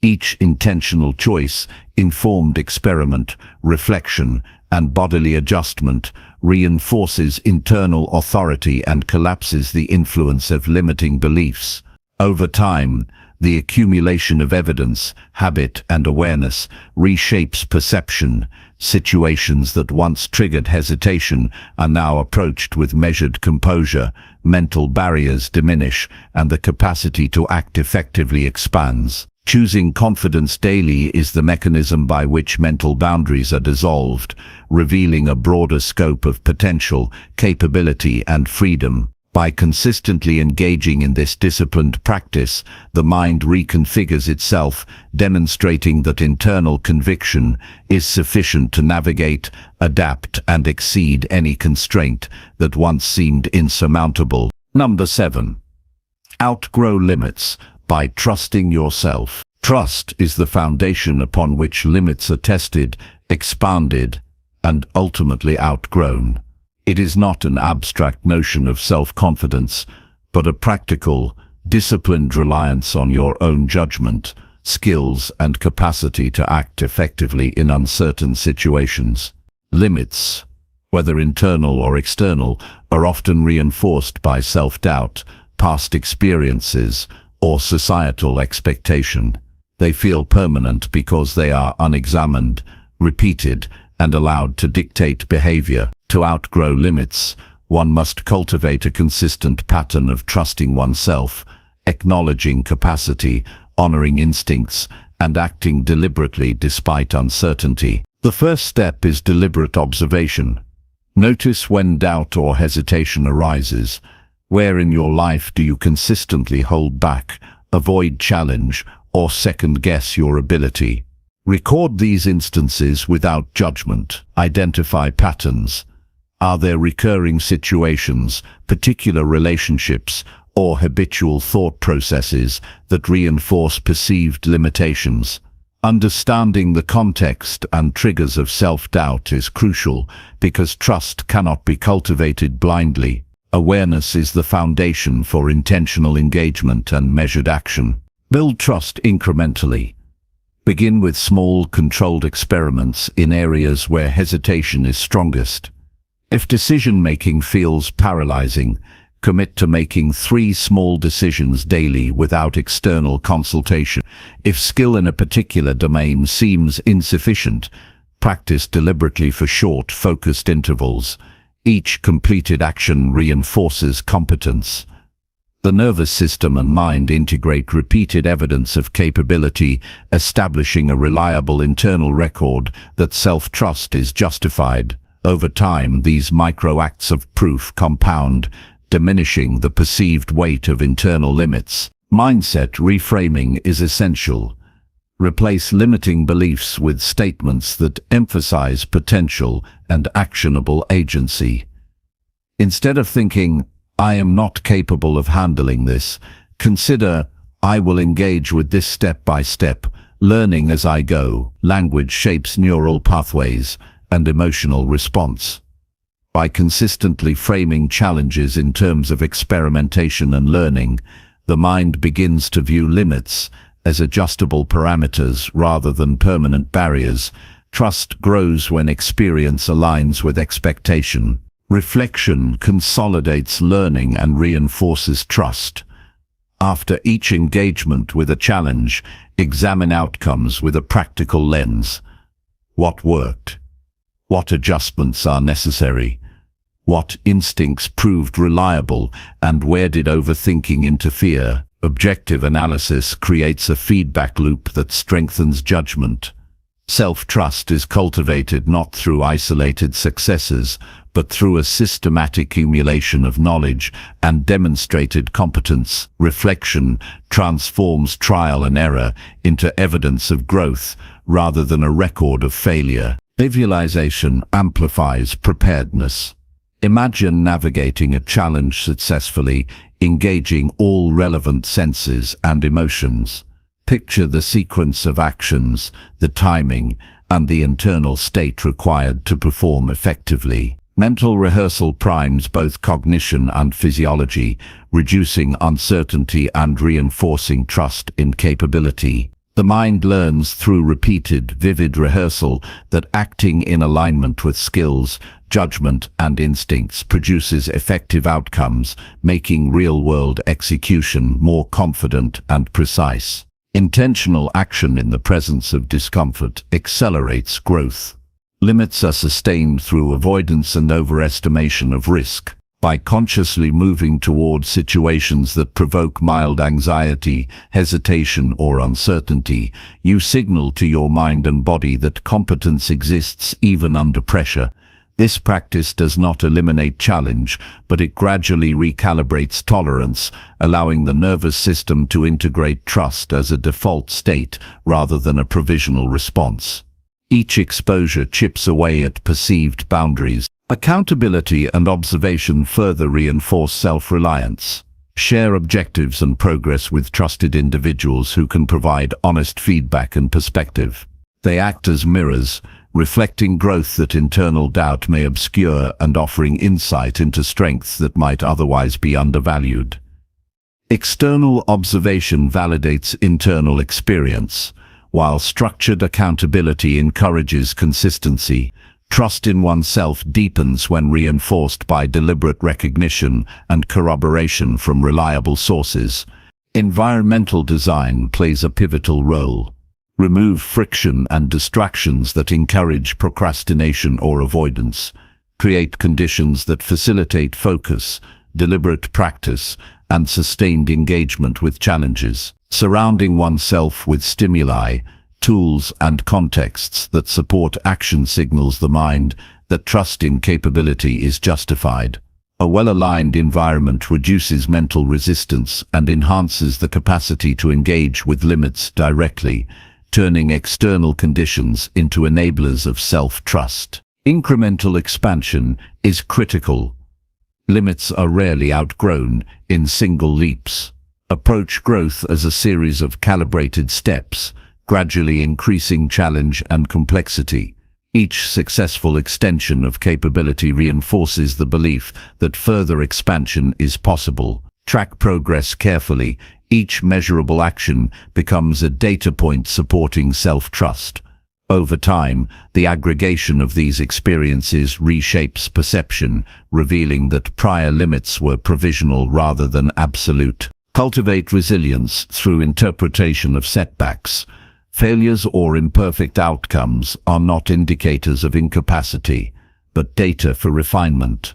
Each intentional choice, informed experiment, reflection, and bodily adjustment reinforces internal authority and collapses the influence of limiting beliefs. Over time, the accumulation of evidence, habit, and awareness reshapes perception. Situations that once triggered hesitation are now approached with measured composure, mental barriers diminish, and the capacity to act effectively expands. Choosing confidence daily is the mechanism by which mental boundaries are dissolved, revealing a broader scope of potential, capability, and freedom. By consistently engaging in this disciplined practice, the mind reconfigures itself, demonstrating that internal conviction is sufficient to navigate, adapt, and exceed any constraint that once seemed insurmountable. Number 7. Outgrow limits by trusting yourself. Trust is the foundation upon which limits are tested, expanded, and ultimately outgrown. It is not an abstract notion of self-confidence, but a practical, disciplined reliance on your own judgment, skills, and capacity to act effectively in uncertain situations. Limits, whether internal or external, are often reinforced by self-doubt, past experiences, or societal expectation. They feel permanent because they are unexamined, repeated, and allowed to dictate behavior. To outgrow limits, one must cultivate a consistent pattern of trusting oneself, acknowledging capacity, honoring instincts, and acting deliberately despite uncertainty. The first step is deliberate observation. Notice when doubt or hesitation arises. Where in your life do you consistently hold back, avoid challenge, or second-guess your ability? Record these instances without judgment. Identify patterns. Are there recurring situations, particular relationships, or habitual thought processes that reinforce perceived limitations? Understanding the context and triggers of self-doubt is crucial because trust cannot be cultivated blindly. Awareness is the foundation for intentional engagement and measured action. Build trust incrementally. Begin with small, controlled experiments in areas where hesitation is strongest. If decision-making feels paralyzing, commit to making 3 small decisions daily without external consultation. If skill in a particular domain seems insufficient, practice deliberately for short, focused intervals. Each completed action reinforces competence. The nervous system and mind integrate repeated evidence of capability, establishing a reliable internal record that self-trust is justified. Over time, these micro-acts of proof compound, diminishing the perceived weight of internal limits. Mindset reframing is essential. Replace limiting beliefs with statements that emphasize potential and actionable agency. Instead of thinking, "I am not capable of handling this," consider, "I will engage with this step by step, learning as I go." Language shapes neural pathways and emotional response. By consistently framing challenges in terms of experimentation and learning, the mind begins to view limits as adjustable parameters rather than permanent barriers. Trust grows when experience aligns with expectation. Reflection consolidates learning and reinforces trust. After each engagement with a challenge, examine outcomes with a practical lens. What worked? What adjustments are necessary? What instincts proved reliable, and where did overthinking interfere? Objective analysis creates a feedback loop that strengthens judgment. Self-trust is cultivated not through isolated successes, but through a systematic accumulation of knowledge and demonstrated competence. Reflection transforms trial and error into evidence of growth rather than a record of failure. Visualization amplifies preparedness. Imagine navigating a challenge successfully, engaging all relevant senses and emotions. Picture the sequence of actions, the timing, and the internal state required to perform effectively. Mental rehearsal primes both cognition and physiology, reducing uncertainty and reinforcing trust in capability. The mind learns through repeated, vivid rehearsal that acting in alignment with skills, judgment, and instincts produces effective outcomes, making real-world execution more confident and precise. Intentional action in the presence of discomfort accelerates growth. Limits are sustained through avoidance and overestimation of risk. By consciously moving toward situations that provoke mild anxiety, hesitation, or uncertainty, you signal to your mind and body that competence exists even under pressure. This practice does not eliminate challenge, but it gradually recalibrates tolerance, allowing the nervous system to integrate trust as a default state rather than a provisional response. Each exposure chips away at perceived boundaries. Accountability and observation further reinforce self-reliance. Share objectives and progress with trusted individuals who can provide honest feedback and perspective. They act as mirrors, reflecting growth that internal doubt may obscure and offering insight into strengths that might otherwise be undervalued. External observation validates internal experience, while structured accountability encourages consistency. Trust in oneself deepens when reinforced by deliberate recognition and corroboration from reliable sources. Environmental design plays a pivotal role. Remove friction and distractions that encourage procrastination or avoidance. Create conditions that facilitate focus, deliberate practice, and sustained engagement with challenges. Surrounding oneself with stimuli, tools, and contexts that support action signals the mind that trust in capability is justified. A well-aligned environment reduces mental resistance and enhances the capacity to engage with limits directly, turning external conditions into enablers of self-trust. Incremental expansion is critical. Limits are rarely outgrown in single leaps. Approach growth as a series of calibrated steps, gradually increasing challenge and complexity. Each successful extension of capability reinforces the belief that further expansion is possible. Track progress carefully. Each measurable action becomes a data point supporting self-trust. Over time, the aggregation of these experiences reshapes perception, revealing that prior limits were provisional rather than absolute. Cultivate resilience through interpretation of setbacks. Failures or imperfect outcomes are not indicators of incapacity, but data for refinement.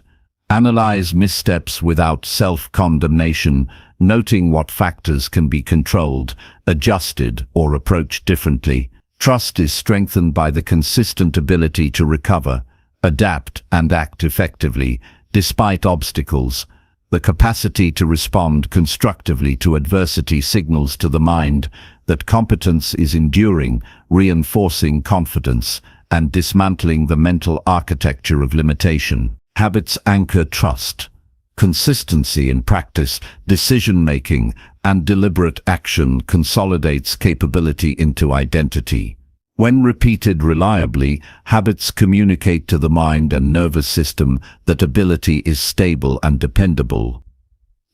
Analyze missteps without self-condemnation, noting what factors can be controlled, adjusted, or approached differently. Trust is strengthened by the consistent ability to recover, adapt, and act effectively, despite obstacles. The capacity to respond constructively to adversity signals to the mind that competence is enduring, reinforcing confidence and dismantling the mental architecture of limitation. Habits anchor trust. Consistency in practice, decision-making, and deliberate action consolidates capability into identity. When repeated reliably, habits communicate to the mind and nervous system that ability is stable and dependable.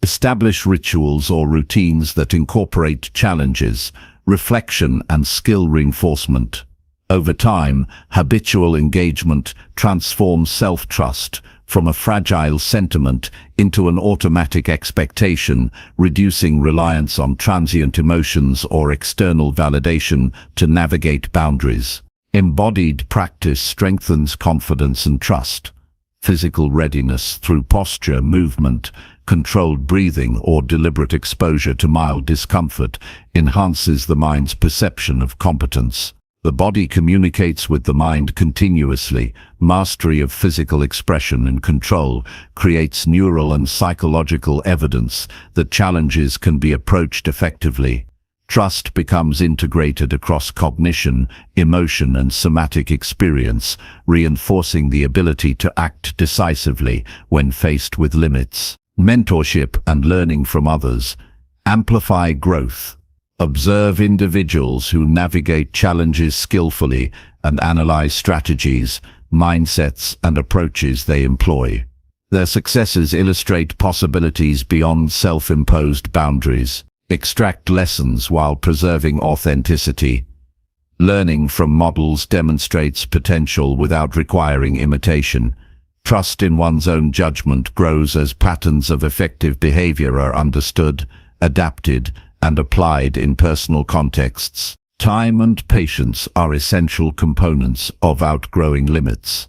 Establish rituals or routines that incorporate challenges, reflection, and skill reinforcement. Over time, habitual engagement transforms self-trust from a fragile sentiment into an automatic expectation, reducing reliance on transient emotions or external validation to navigate boundaries. Embodied practice strengthens confidence and trust. Physical readiness through posture, movement, controlled breathing, or deliberate exposure to mild discomfort enhances the mind's perception of competence. The body communicates with the mind continuously. Mastery of physical expression and control creates neural and psychological evidence that challenges can be approached effectively. Trust becomes integrated across cognition, emotion, and somatic experience, reinforcing the ability to act decisively when faced with limits. Mentorship and learning from others amplify growth. Observe individuals who navigate challenges skillfully and analyze strategies, mindsets, and approaches they employ. Their successes illustrate possibilities beyond self-imposed boundaries. Extract lessons while preserving authenticity. Learning from models demonstrates potential without requiring imitation. Trust in one's own judgment grows as patterns of effective behavior are understood, adapted, and applied in personal contexts. Time and patience are essential components of outgrowing limits.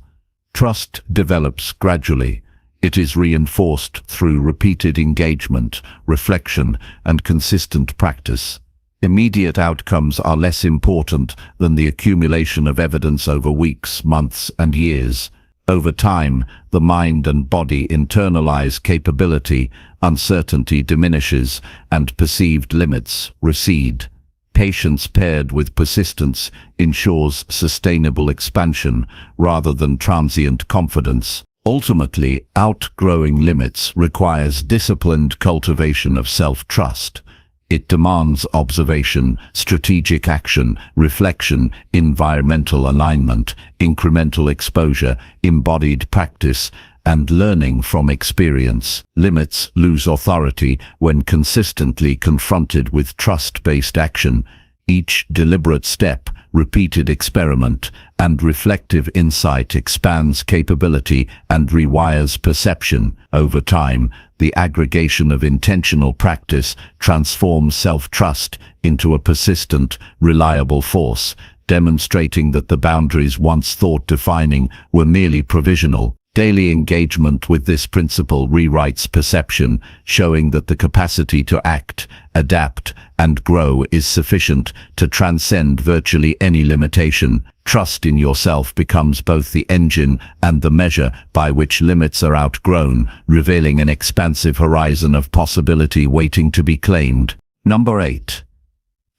Trust develops gradually. It is reinforced through repeated engagement, reflection, and consistent practice. Immediate outcomes are less important than the accumulation of evidence over weeks, months, and years. Over time, the mind and body internalize capability, uncertainty diminishes, and perceived limits recede. Patience paired with persistence ensures sustainable expansion rather than transient confidence. Ultimately, outgrowing limits requires disciplined cultivation of self-trust. It demands observation, strategic action, reflection, environmental alignment, incremental exposure, embodied practice, and learning from experience. Limits lose authority when consistently confronted with trust-based action. Each deliberate step, repeated experiment, and reflective insight expands capability and rewires perception. Over time, the aggregation of intentional practice transforms self-trust into a persistent, reliable force, demonstrating that the boundaries once thought defining were merely provisional. Daily engagement with this principle rewrites perception, showing that the capacity to act, adapt, and grow is sufficient to transcend virtually any limitation. Trust in yourself becomes both the engine and the measure by which limits are outgrown, revealing an expansive horizon of possibility waiting to be claimed. Number 8.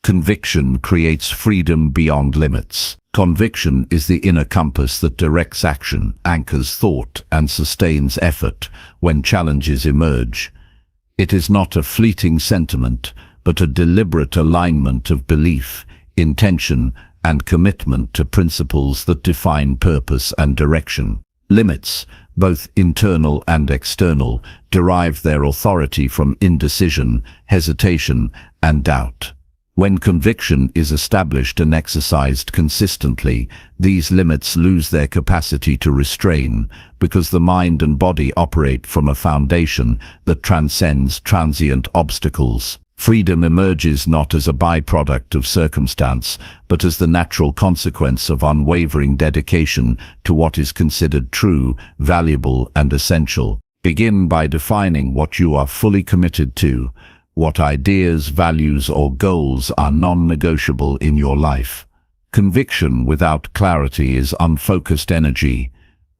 Conviction creates freedom beyond limits. Conviction is the inner compass that directs action, anchors thought, and sustains effort when challenges emerge. It is not a fleeting sentiment, but a deliberate alignment of belief, intention, and commitment to principles that define purpose and direction. Limits, both internal and external, derive their authority from indecision, hesitation, and doubt. When conviction is established and exercised consistently, these limits lose their capacity to restrain, because the mind and body operate from a foundation that transcends transient obstacles. Freedom emerges not as a byproduct of circumstance, but as the natural consequence of unwavering dedication to what is considered true, valuable, and essential. Begin by defining what you are fully committed to. What ideas, values, or goals are non-negotiable in your life? Conviction without clarity is unfocused energy.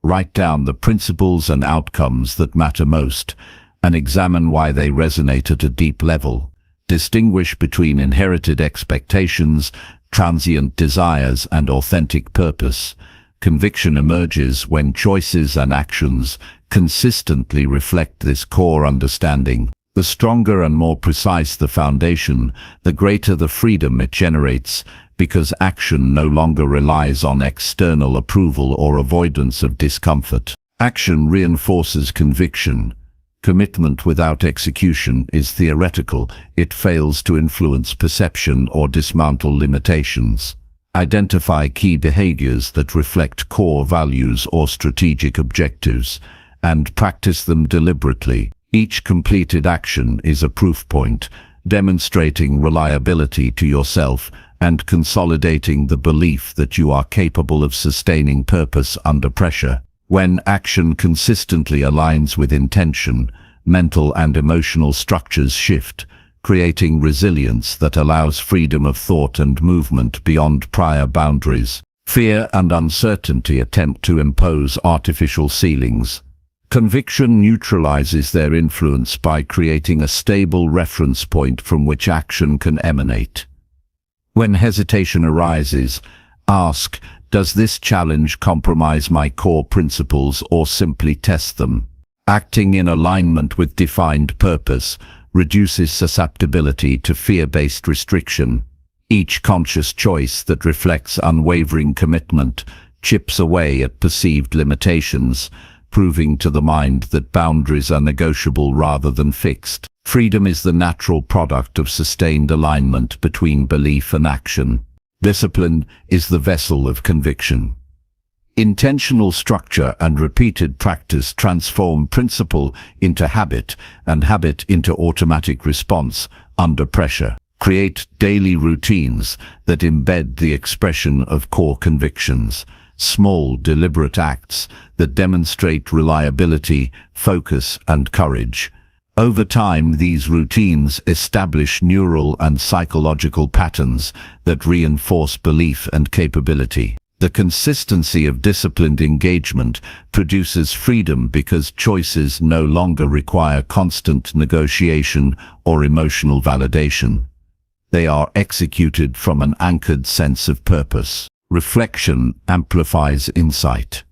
Write down the principles and outcomes that matter most, and examine why they resonate at a deep level. Distinguish between inherited expectations, transient desires, and authentic purpose. Conviction emerges when choices and actions consistently reflect this core understanding. The stronger and more precise the foundation, the greater the freedom it generates, because action no longer relies on external approval or avoidance of discomfort. Action reinforces conviction. Commitment without execution is theoretical. It fails to influence perception or dismantle limitations. Identify key behaviors that reflect core values or strategic objectives, and practice them deliberately. Each completed action is a proof point, demonstrating reliability to yourself and consolidating the belief that you are capable of sustaining purpose under pressure. When action consistently aligns with intention, mental and emotional structures shift, creating resilience that allows freedom of thought and movement beyond prior boundaries. Fear and uncertainty attempt to impose artificial ceilings. Conviction neutralizes their influence by creating a stable reference point from which action can emanate. When hesitation arises, ask, does this challenge compromise my core principles or simply test them? Acting in alignment with defined purpose reduces susceptibility to fear-based restriction. Each conscious choice that reflects unwavering commitment chips away at perceived limitations, proving to the mind that boundaries are negotiable rather than fixed. Freedom is the natural product of sustained alignment between belief and action. Discipline is the vessel of conviction. Intentional structure and repeated practice transform principle into habit and habit into automatic response under pressure. Create daily routines that embed the expression of core convictions, small, deliberate acts that demonstrate reliability, focus, and courage. Over time, these routines establish neural and psychological patterns that reinforce belief and capability. The consistency of disciplined engagement produces freedom because choices no longer require constant negotiation or emotional validation. They are executed from an anchored sense of purpose. Reflection amplifies insight.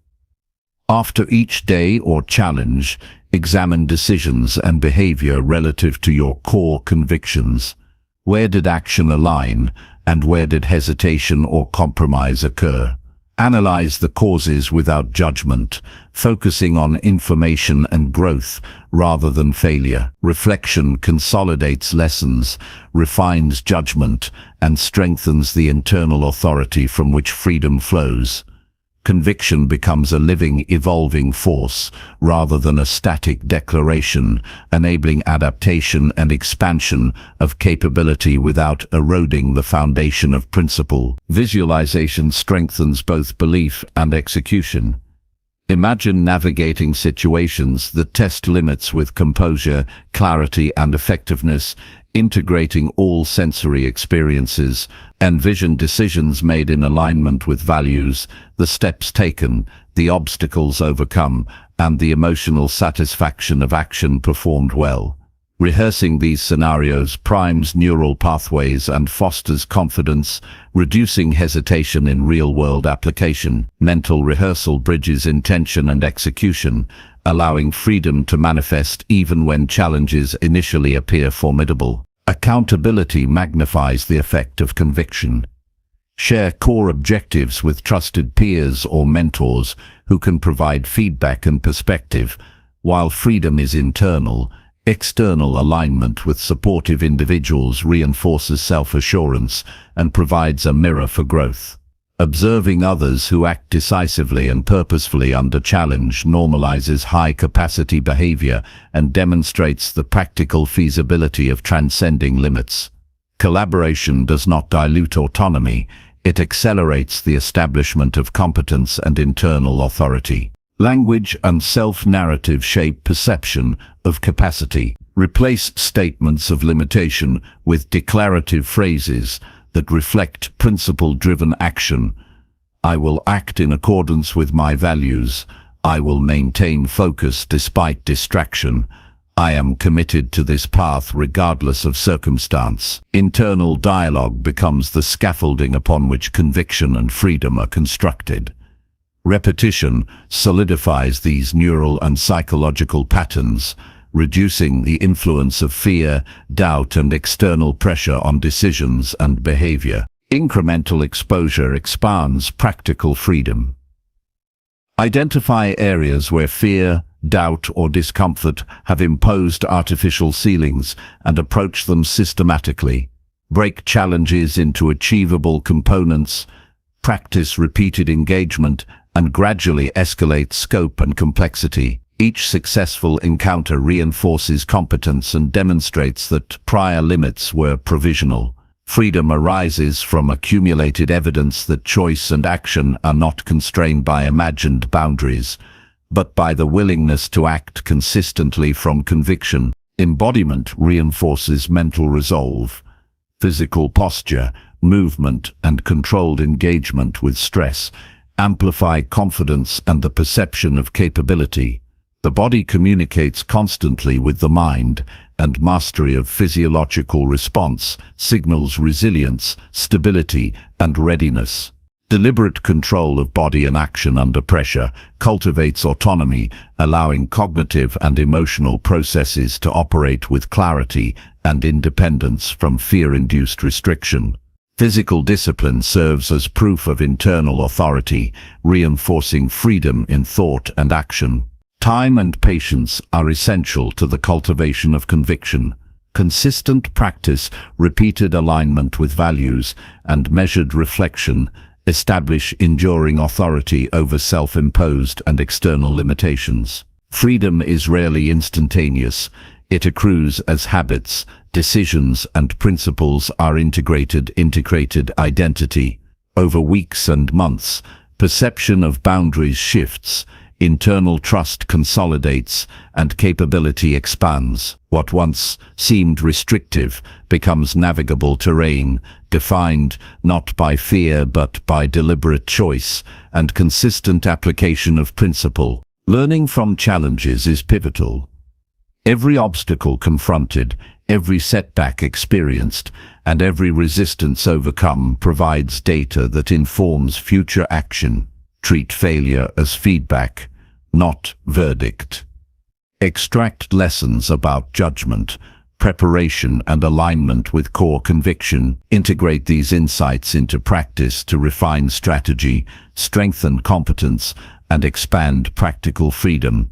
After each day or challenge, examine decisions and behavior relative to your core convictions. Where did action align, and where did hesitation or compromise occur? Analyze the causes without judgment, focusing on information and growth rather than failure. Reflection consolidates lessons, refines judgment, and strengthens the internal authority from which freedom flows. Conviction becomes a living, evolving force rather than a static declaration, enabling adaptation and expansion of capability without eroding the foundation of principle. Visualization strengthens both belief and execution. Imagine navigating situations that test limits with composure, clarity, and effectiveness, integrating all sensory experiences. Envision decisions made in alignment with values, the steps taken, the obstacles overcome, and the emotional satisfaction of action performed well. Rehearsing these scenarios primes neural pathways and fosters confidence, reducing hesitation in real-world application. Mental rehearsal bridges intention and execution, allowing freedom to manifest even when challenges initially appear formidable. Accountability magnifies the effect of conviction. Share core objectives with trusted peers or mentors who can provide feedback and perspective. While freedom is internal, external alignment with supportive individuals reinforces self-assurance and provides a mirror for growth. Observing others who act decisively and purposefully under challenge normalizes high-capacity behavior and demonstrates the practical feasibility of transcending limits. Collaboration does not dilute autonomy, it accelerates the establishment of competence and internal authority. Language and self-narrative shape perception of capacity. Replace statements of limitation with declarative phrases that reflect principle-driven action. I will act in accordance with my values. I will maintain focus despite distraction. I am committed to this path regardless of circumstance. Internal dialogue becomes the scaffolding upon which conviction and freedom are constructed. Repetition solidifies these neural and psychological patterns, reducing the influence of fear, doubt, and external pressure on decisions and behavior. Incremental exposure expands practical freedom. Identify areas where fear, doubt, or discomfort have imposed artificial ceilings and approach them systematically. Break challenges into achievable components, practice repeated engagement, and gradually escalate scope and complexity. Each successful encounter reinforces competence and demonstrates that prior limits were provisional. Freedom arises from accumulated evidence that choice and action are not constrained by imagined boundaries, but by the willingness to act consistently from conviction. Embodiment reinforces mental resolve. Physical posture, movement, and controlled engagement with stress amplify confidence and the perception of capability. The body communicates constantly with the mind, and mastery of physiological response signals resilience, stability, and readiness. Deliberate control of body and action under pressure cultivates autonomy, allowing cognitive and emotional processes to operate with clarity and independence from fear-induced restriction. Physical discipline serves as proof of internal authority, reinforcing freedom in thought and action. Time and patience are essential to the cultivation of conviction. Consistent practice, repeated alignment with values, and measured reflection establish enduring authority over self-imposed and external limitations. Freedom is rarely instantaneous. It accrues as habits, decisions, and principles are integrated identity. Over weeks and months, perception of boundaries shifts, internal trust consolidates, and capability expands. What once seemed restrictive becomes navigable terrain, defined not by fear but by deliberate choice and consistent application of principle. Learning from challenges is pivotal. Every obstacle confronted, every setback experienced, and every resistance overcome provides data that informs future action. Treat failure as feedback, not verdict. Extract lessons about judgment, preparation, and alignment with core conviction. Integrate these insights into practice to refine strategy, strengthen competence, and expand practical freedom.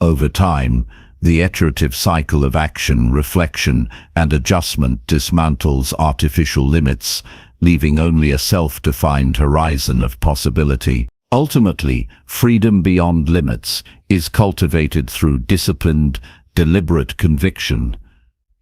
Over time, the iterative cycle of action, reflection, and adjustment dismantles artificial limits, leaving only a self-defined horizon of possibility. Ultimately, freedom beyond limits is cultivated through disciplined, deliberate conviction.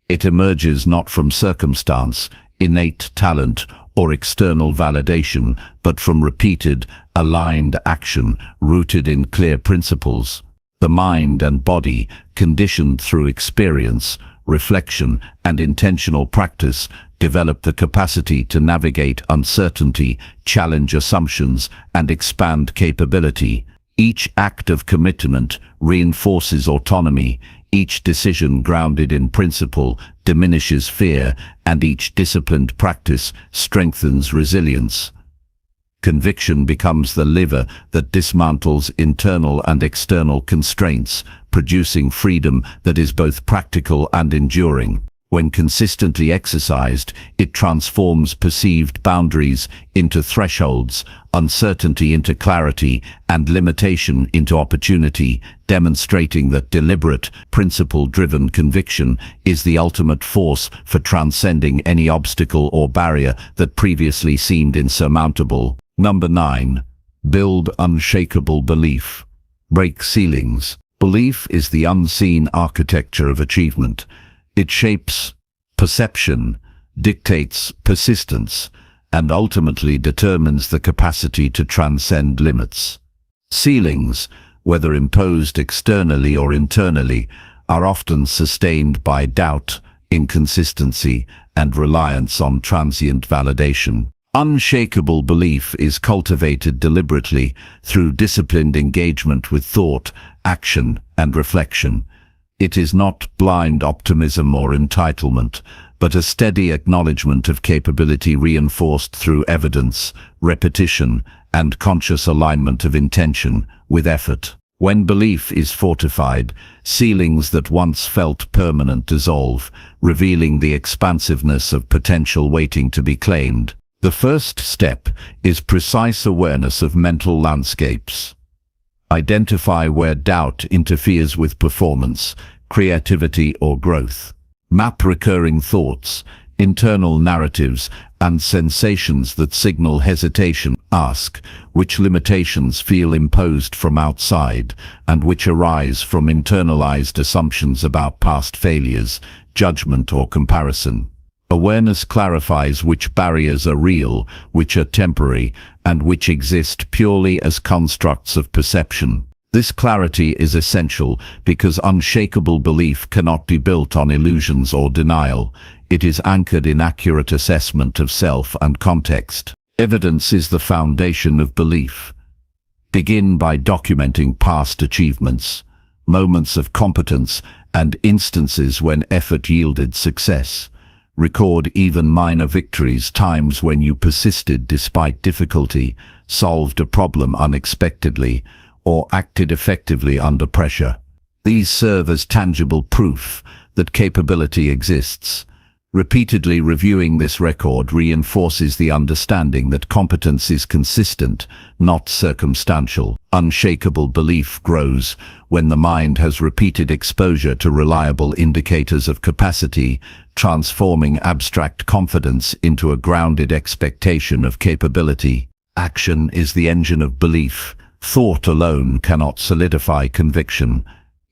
It emerges not from circumstance, innate talent, or external validation, but from repeated, aligned action rooted in clear principles. The mind and body, conditioned through experience, reflection, and intentional practice, develop the capacity to navigate uncertainty, challenge assumptions, and expand capability. Each act of commitment reinforces autonomy, each decision grounded in principle diminishes fear, and each disciplined practice strengthens resilience. Conviction becomes the lever that dismantles internal and external constraints, producing freedom that is both practical and enduring. When consistently exercised, it transforms perceived boundaries into thresholds, uncertainty into clarity, and limitation into opportunity, demonstrating that deliberate, principle-driven conviction is the ultimate force for transcending any obstacle or barrier that previously seemed insurmountable. Number 9. Build unshakable belief. Break ceilings. Belief is the unseen architecture of achievement. It shapes perception, dictates persistence, and ultimately determines the capacity to transcend limits. Ceilings, whether imposed externally or internally, are often sustained by doubt, inconsistency, and reliance on transient validation. Unshakable belief is cultivated deliberately through disciplined engagement with thought, action, and reflection. It is not blind optimism or entitlement, but a steady acknowledgement of capability reinforced through evidence, repetition, and conscious alignment of intention with effort. When belief is fortified, ceilings that once felt permanent dissolve, revealing the expansiveness of potential waiting to be claimed. The first step is precise awareness of mental landscapes. Identify where doubt interferes with performance, creativity, or growth. Map recurring thoughts, internal narratives, and sensations that signal hesitation. Ask which limitations feel imposed from outside and which arise from internalized assumptions about past failures, judgment, or comparison. Awareness clarifies which barriers are real, which are temporary, and which exist purely as constructs of perception. This clarity is essential because unshakable belief cannot be built on illusions or denial. It is anchored in accurate assessment of self and context. Evidence is the foundation of belief. Begin by documenting past achievements, moments of competence, and instances when effort yielded success. Record even minor victories, times when you persisted despite difficulty, solved a problem unexpectedly, or acted effectively under pressure. These serve as tangible proof that capability exists. Repeatedly reviewing this record reinforces the understanding that competence is consistent, not circumstantial. Unshakable belief grows when the mind has repeated exposure to reliable indicators of capacity, transforming abstract confidence into a grounded expectation of capability. Action is the engine of belief. Thought alone cannot solidify conviction.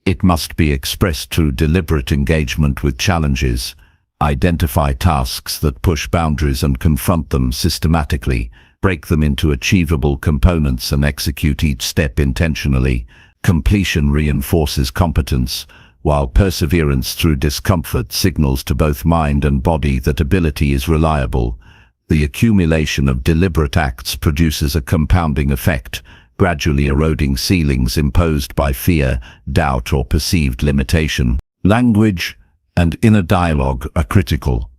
It must be expressed through deliberate engagement with challenges. Identify tasks that push boundaries and confront them systematically. Break them into achievable components and execute each step intentionally. Completion reinforces competence, while perseverance through discomfort signals to both mind and body that ability is reliable. The accumulation of deliberate acts produces a compounding effect, gradually eroding ceilings imposed by fear, doubt, or perceived limitation. Language and inner dialogue are critical.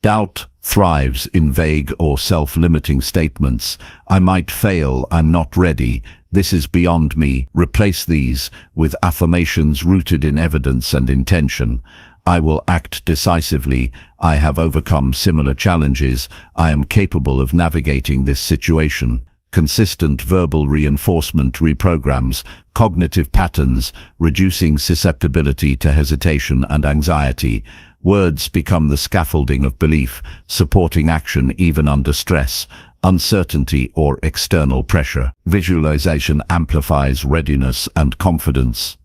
Doubt thrives in vague or self-limiting statements. I might fail, I'm not ready, this is beyond me. Replace these with affirmations rooted in evidence and intention. I will act decisively, I have overcome similar challenges, I am capable of navigating this situation. Consistent verbal reinforcement reprograms cognitive patterns, reducing susceptibility to hesitation and anxiety. Words become the scaffolding of belief, supporting action even under stress, uncertainty, or external pressure. Visualization amplifies readiness and confidence.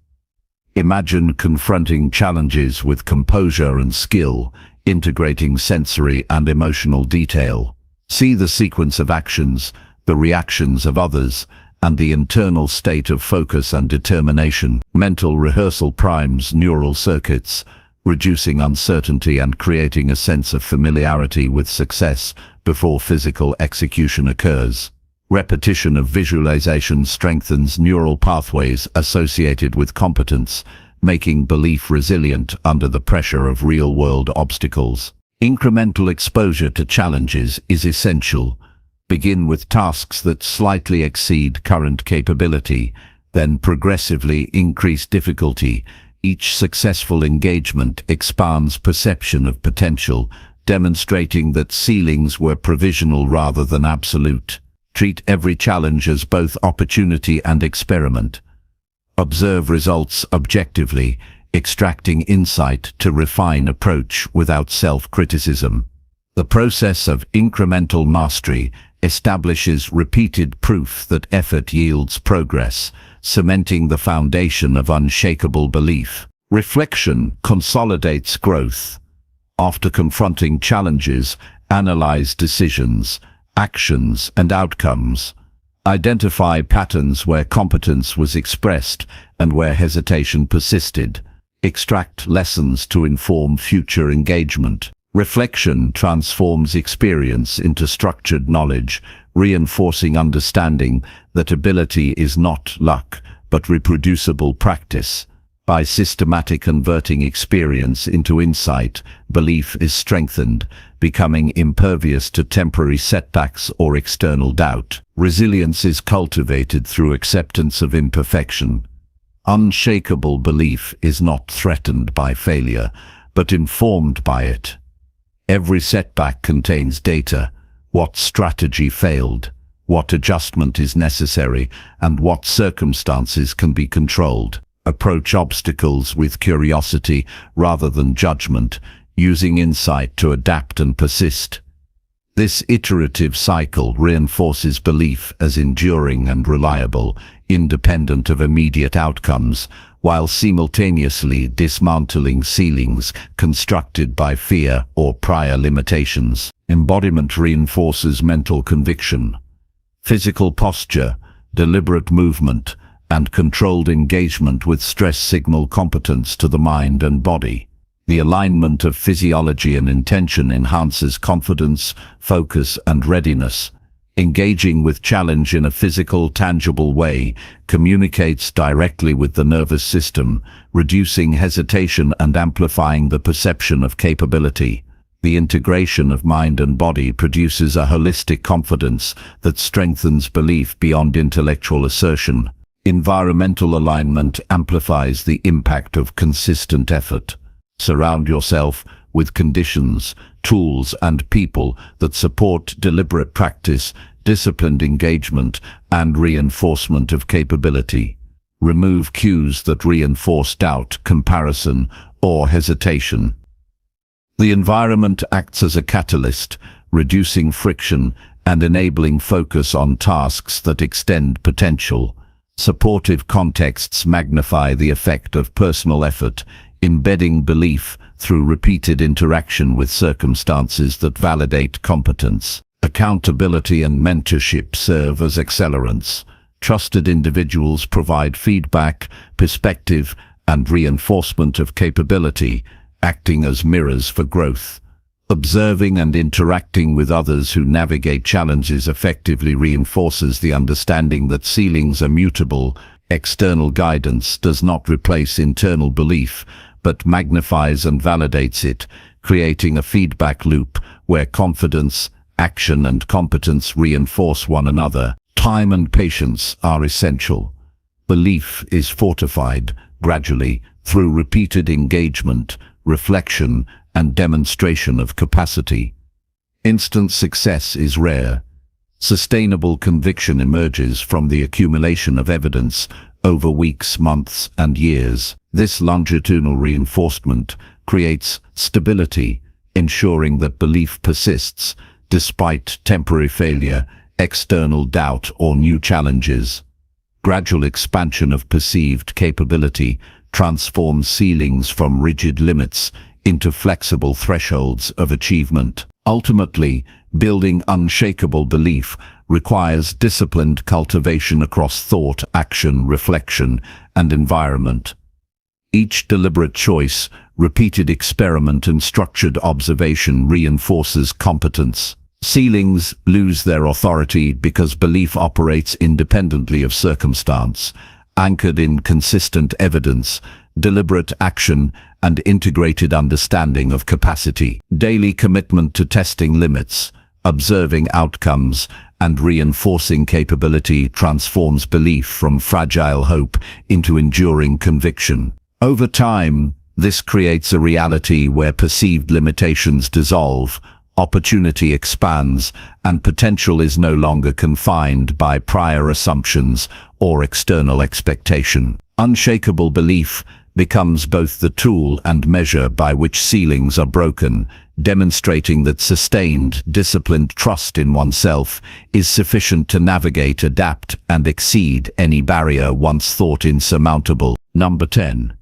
Imagine confronting challenges with composure and skill, integrating sensory and emotional detail. See the sequence of actions, the reactions of others, and the internal state of focus and determination. Mental rehearsal primes neural circuits, reducing uncertainty and creating a sense of familiarity with success before physical execution occurs. Repetition of visualization strengthens neural pathways associated with competence, making belief resilient under the pressure of real-world obstacles. Incremental exposure to challenges is essential. Begin with tasks that slightly exceed current capability, then progressively increase difficulty. Each successful engagement expands perception of potential, demonstrating that ceilings were provisional rather than absolute. Treat every challenge as both opportunity and experiment. Observe results objectively, extracting insight to refine approach without self-criticism. The process of incremental mastery establishes repeated proof that effort yields progress, cementing the foundation of unshakable belief. Reflection consolidates growth. After confronting challenges, analyze decisions, actions, and outcomes. Identify patterns where competence was expressed and where hesitation persisted. Extract lessons to inform future engagement. Reflection transforms experience into structured knowledge, reinforcing understanding that ability is not luck, but reproducible practice. By systematic converting experience into insight, belief is strengthened, becoming impervious to temporary setbacks or external doubt. Resilience is cultivated through acceptance of imperfection. Unshakable belief is not threatened by failure, but informed by it. Every setback contains data: what strategy failed, what adjustment is necessary, and what circumstances can be controlled. Approach obstacles with curiosity rather than judgment, using insight to adapt and persist. This iterative cycle reinforces belief as enduring and reliable, independent of immediate outcomes. while simultaneously dismantling ceilings constructed by fear or prior limitations. Embodiment reinforces mental conviction. Physical posture, deliberate movement, and controlled engagement with stress signal competence to the mind and body. The alignment of physiology and intention enhances confidence, focus, and readiness. Engaging with challenge in a physical, tangible way communicates directly with the nervous system, reducing hesitation and amplifying the perception of capability. The integration of mind and body produces a holistic confidence that strengthens belief beyond intellectual assertion. Environmental alignment amplifies the impact of consistent effort. Surround yourself with conditions, tools, and people that support deliberate practice, disciplined engagement, and reinforcement of capability. Remove cues that reinforce doubt, comparison, or hesitation. The environment acts as a catalyst, reducing friction and enabling focus on tasks that extend potential. Supportive contexts magnify the effect of personal effort, embedding belief through repeated interaction with circumstances that validate competence. Accountability and mentorship serve as accelerants. Trusted individuals provide feedback, perspective, and reinforcement of capability, acting as mirrors for growth. Observing and interacting with others who navigate challenges effectively reinforces the understanding that ceilings are mutable. External guidance does not replace internal belief, but magnifies and validates it, creating a feedback loop where confidence, action, and competence reinforce one another. Time and patience are essential. Belief is fortified gradually through repeated engagement, reflection, and demonstration of capacity. Instant success is rare. Sustainable conviction emerges from the accumulation of evidence over weeks, months, and years. This longitudinal reinforcement creates stability, ensuring that belief persists despite temporary failure, external doubt, or new challenges. Gradual expansion of perceived capability transforms ceilings from rigid limits into flexible thresholds of achievement. Ultimately, building unshakable belief requires disciplined cultivation across thought, action, reflection, and environment. Each deliberate choice, repeated experiment, and structured observation reinforces competence. Ceilings lose their authority because belief operates independently of circumstance, anchored in consistent evidence, deliberate action, and integrated understanding of capacity. Daily commitment to testing limits, observing outcomes, and reinforcing capability transforms belief from fragile hope into enduring conviction. Over time, this creates a reality where perceived limitations dissolve, opportunity expands, and potential is no longer confined by prior assumptions or external expectation. Unshakable belief becomes both the tool and measure by which ceilings are broken, demonstrating that sustained, disciplined trust in oneself is sufficient to navigate, adapt, and exceed any barrier once thought insurmountable. Number 10.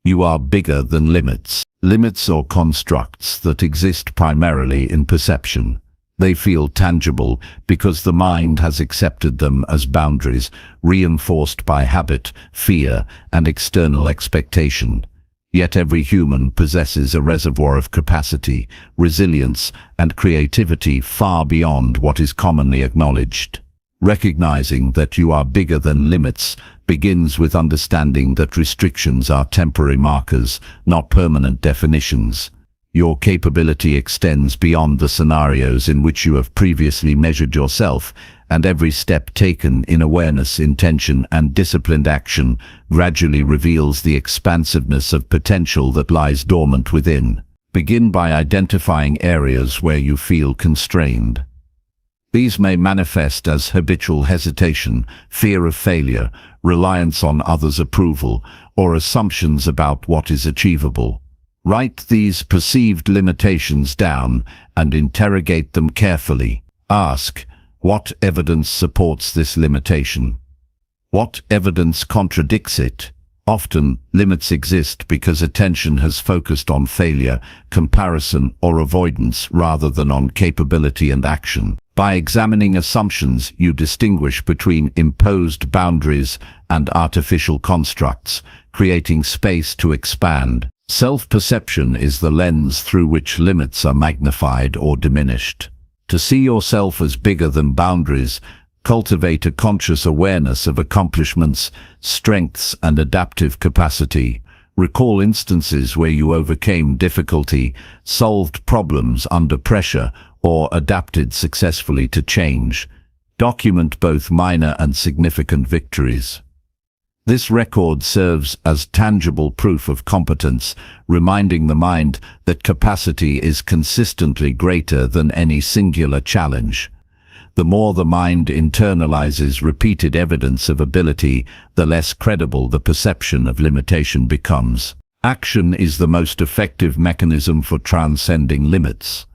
You are bigger than limits. Limits are constructs that exist primarily in perception. They feel tangible because the mind has accepted them as boundaries, reinforced by habit, fear, and external expectation. Yet every human possesses a reservoir of capacity, resilience, and creativity far beyond what is commonly acknowledged. Recognizing that you are bigger than limits begins with understanding that restrictions are temporary markers, not permanent definitions. Your capability extends beyond the scenarios in which you have previously measured yourself, and every step taken in awareness, intention, and disciplined action gradually reveals the expansiveness of potential that lies dormant within. Begin by identifying areas where you feel constrained. These may manifest as habitual hesitation, fear of failure, reliance on others' approval, or assumptions about what is achievable. Write these perceived limitations down and interrogate them carefully. Ask, what evidence supports this limitation? What evidence contradicts it? Often, limits exist because attention has focused on failure, comparison, or avoidance rather than on capability and action. By examining assumptions, you distinguish between imposed boundaries and artificial constructs, creating space to expand. Self-perception is the lens through which limits are magnified or diminished. To see yourself as bigger than boundaries, cultivate a conscious awareness of accomplishments, strengths, and adaptive capacity. Recall instances where you overcame difficulty, solved problems under pressure, or adapted successfully to change. Document both minor and significant victories. This record serves as tangible proof of competence, reminding the mind that capacity is consistently greater than any singular challenge. The more the mind internalizes repeated evidence of ability, the less credible the perception of limitation becomes. Action is the most effective mechanism for transcending limits.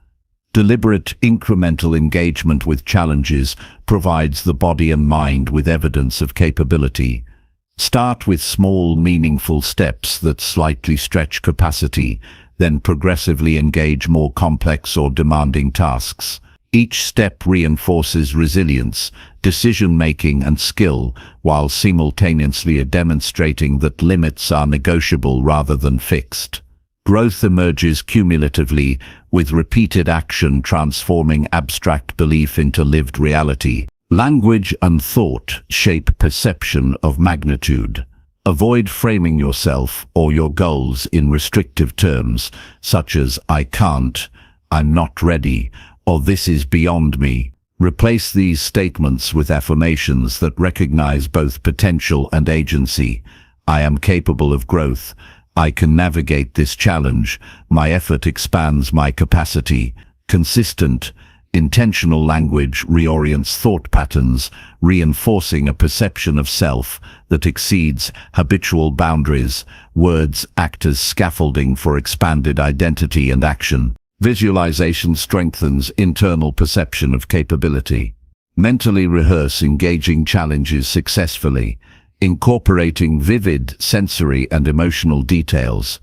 Deliberate, incremental engagement with challenges provides the body and mind with evidence of capability. Start with small, meaningful steps that slightly stretch capacity, then progressively engage more complex or demanding tasks. Each step reinforces resilience, decision-making, and skill, while simultaneously demonstrating that limits are negotiable rather than fixed. Growth emerges cumulatively, with repeated action transforming abstract belief into lived reality. Language and thought shape perception of magnitude. Avoid framing yourself or your goals in restrictive terms, such as "I can't," "I'm not ready," or "this is beyond me." Replace these statements with affirmations that recognize both potential and agency. "I am capable of growth," "I can navigate this challenge," "My effort expands my capacity." Consistent, intentional language reorients thought patterns, reinforcing a perception of self that exceeds habitual boundaries. Words act as scaffolding for expanded identity and action. Visualization strengthens internal perception of capability. Mentally rehearse engaging challenges successfully, incorporating vivid sensory and emotional details.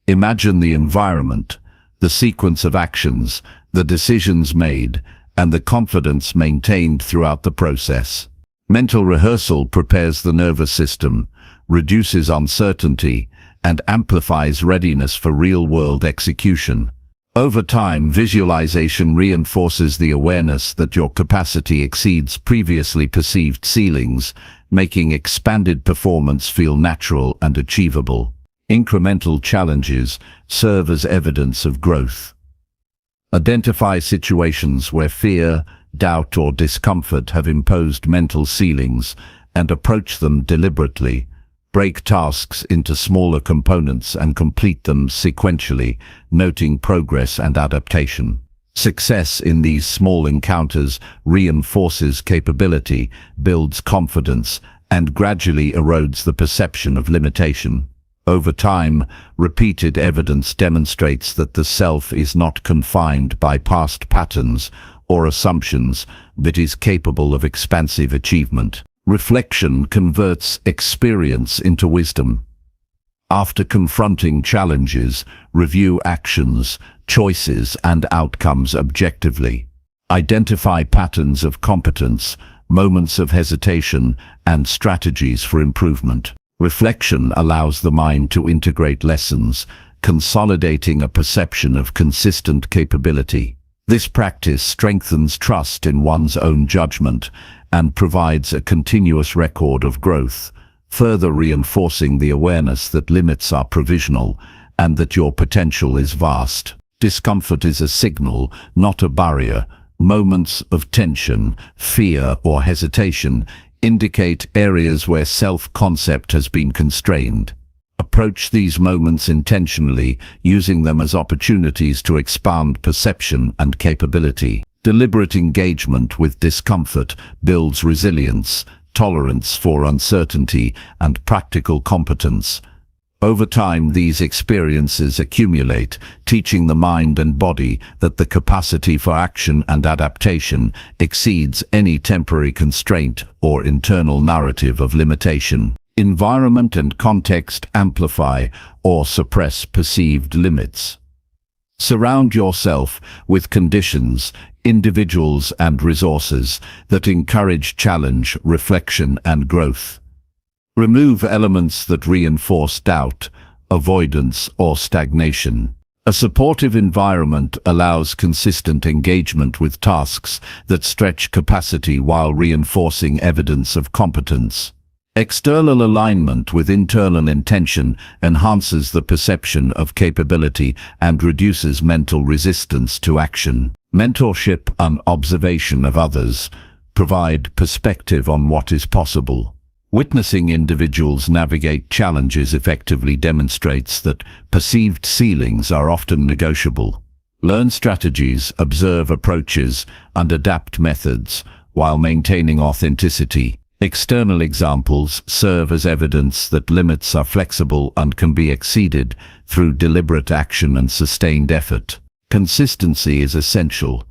Imagine the environment, the sequence of actions, the decisions made, and the confidence maintained throughout the process. Mental rehearsal prepares the nervous system, reduces uncertainty, and amplifies readiness for real-world execution. Over time, visualization reinforces the awareness that your capacity exceeds previously perceived ceilings, making expanded performance feel natural and achievable. Incremental challenges serve as evidence of growth. Identify situations where fear, doubt, or discomfort have imposed mental ceilings and approach them deliberately. Break tasks into smaller components and complete them sequentially, noting progress and adaptation. Success in these small encounters reinforces capability, builds confidence, and gradually erodes the perception of limitation. Over time, repeated evidence demonstrates that the self is not confined by past patterns or assumptions, but is capable of expansive achievement. Reflection converts experience into wisdom. After confronting challenges, review actions, choices, and outcomes objectively. Identify patterns of competence, moments of hesitation, and strategies for improvement. Reflection allows the mind to integrate lessons, consolidating a perception of consistent capability. This practice strengthens trust in one's own judgment and provides a continuous record of growth, further reinforcing the awareness that limits are provisional and that your potential is vast. Discomfort is a signal, not a barrier. Moments of tension, fear, or hesitation indicate areas where self-concept has been constrained. Approach these moments intentionally, using them as opportunities to expand perception and capability. Deliberate engagement with discomfort builds resilience, tolerance for uncertainty, and practical competence. Over time, these experiences accumulate, teaching the mind and body that the capacity for action and adaptation exceeds any temporary constraint or internal narrative of limitation. Environment and context amplify or suppress perceived limits. Surround yourself with conditions, individuals, and resources that encourage challenge, reflection, and growth. Remove elements that reinforce doubt, avoidance, or stagnation. A supportive environment allows consistent engagement with tasks that stretch capacity while reinforcing evidence of competence. External alignment with internal intention enhances the perception of capability and reduces mental resistance to action. Mentorship and observation of others provide perspective on what is possible. Witnessing individuals navigate challenges effectively demonstrates that perceived ceilings are often negotiable. Learn strategies, observe approaches, and adapt methods while maintaining authenticity. External examples serve as evidence that limits are flexible and can be exceeded through deliberate action and sustained effort. Consistency is essential.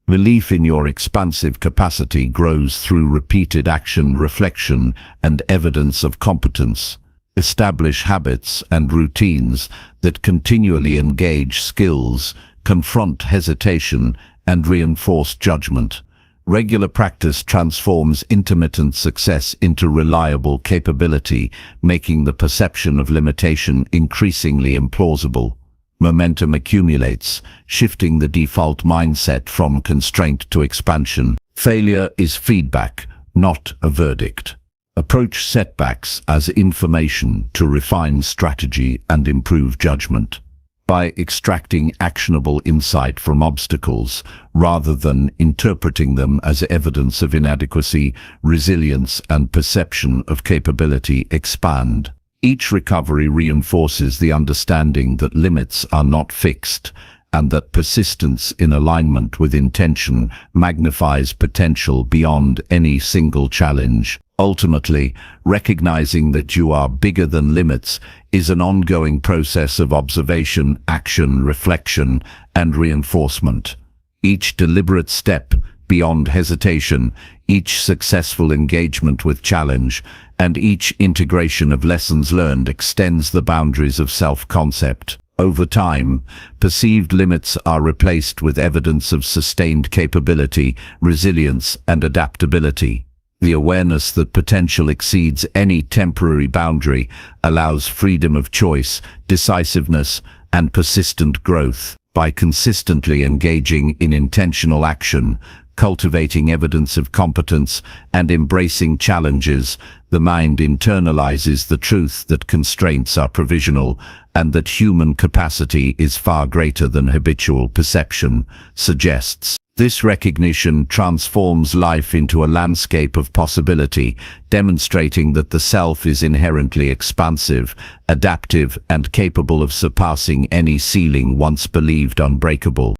Belief in your expansive capacity grows through repeated action, reflection, and evidence of competence. Establish habits and routines that continually engage skills, confront hesitation, and reinforce judgment. Regular practice transforms intermittent success into reliable capability, making the perception of limitation increasingly implausible. Momentum accumulates, shifting the default mindset from constraint to expansion. Failure is feedback, not a verdict. Approach setbacks as information to refine strategy and improve judgment. By extracting actionable insight from obstacles, rather than interpreting them as evidence of inadequacy, resilience and perception of capability expand. Each recovery reinforces the understanding that limits are not fixed, and that persistence in alignment with intention magnifies potential beyond any single challenge. Ultimately, recognizing that you are bigger than limits is an ongoing process of observation, action, reflection, and reinforcement. Each deliberate step beyond hesitation, each successful engagement with challenge, and each integration of lessons learned extends the boundaries of self-concept. Over time, perceived limits are replaced with evidence of sustained capability, resilience, and adaptability. The awareness that potential exceeds any temporary boundary allows freedom of choice, decisiveness, and persistent growth. By consistently engaging in intentional action, cultivating evidence of competence, and embracing challenges, the mind internalizes the truth that constraints are provisional and that human capacity is far greater than habitual perception suggests. This recognition transforms life into a landscape of possibility, demonstrating that the self is inherently expansive, adaptive, and capable of surpassing any ceiling once believed unbreakable.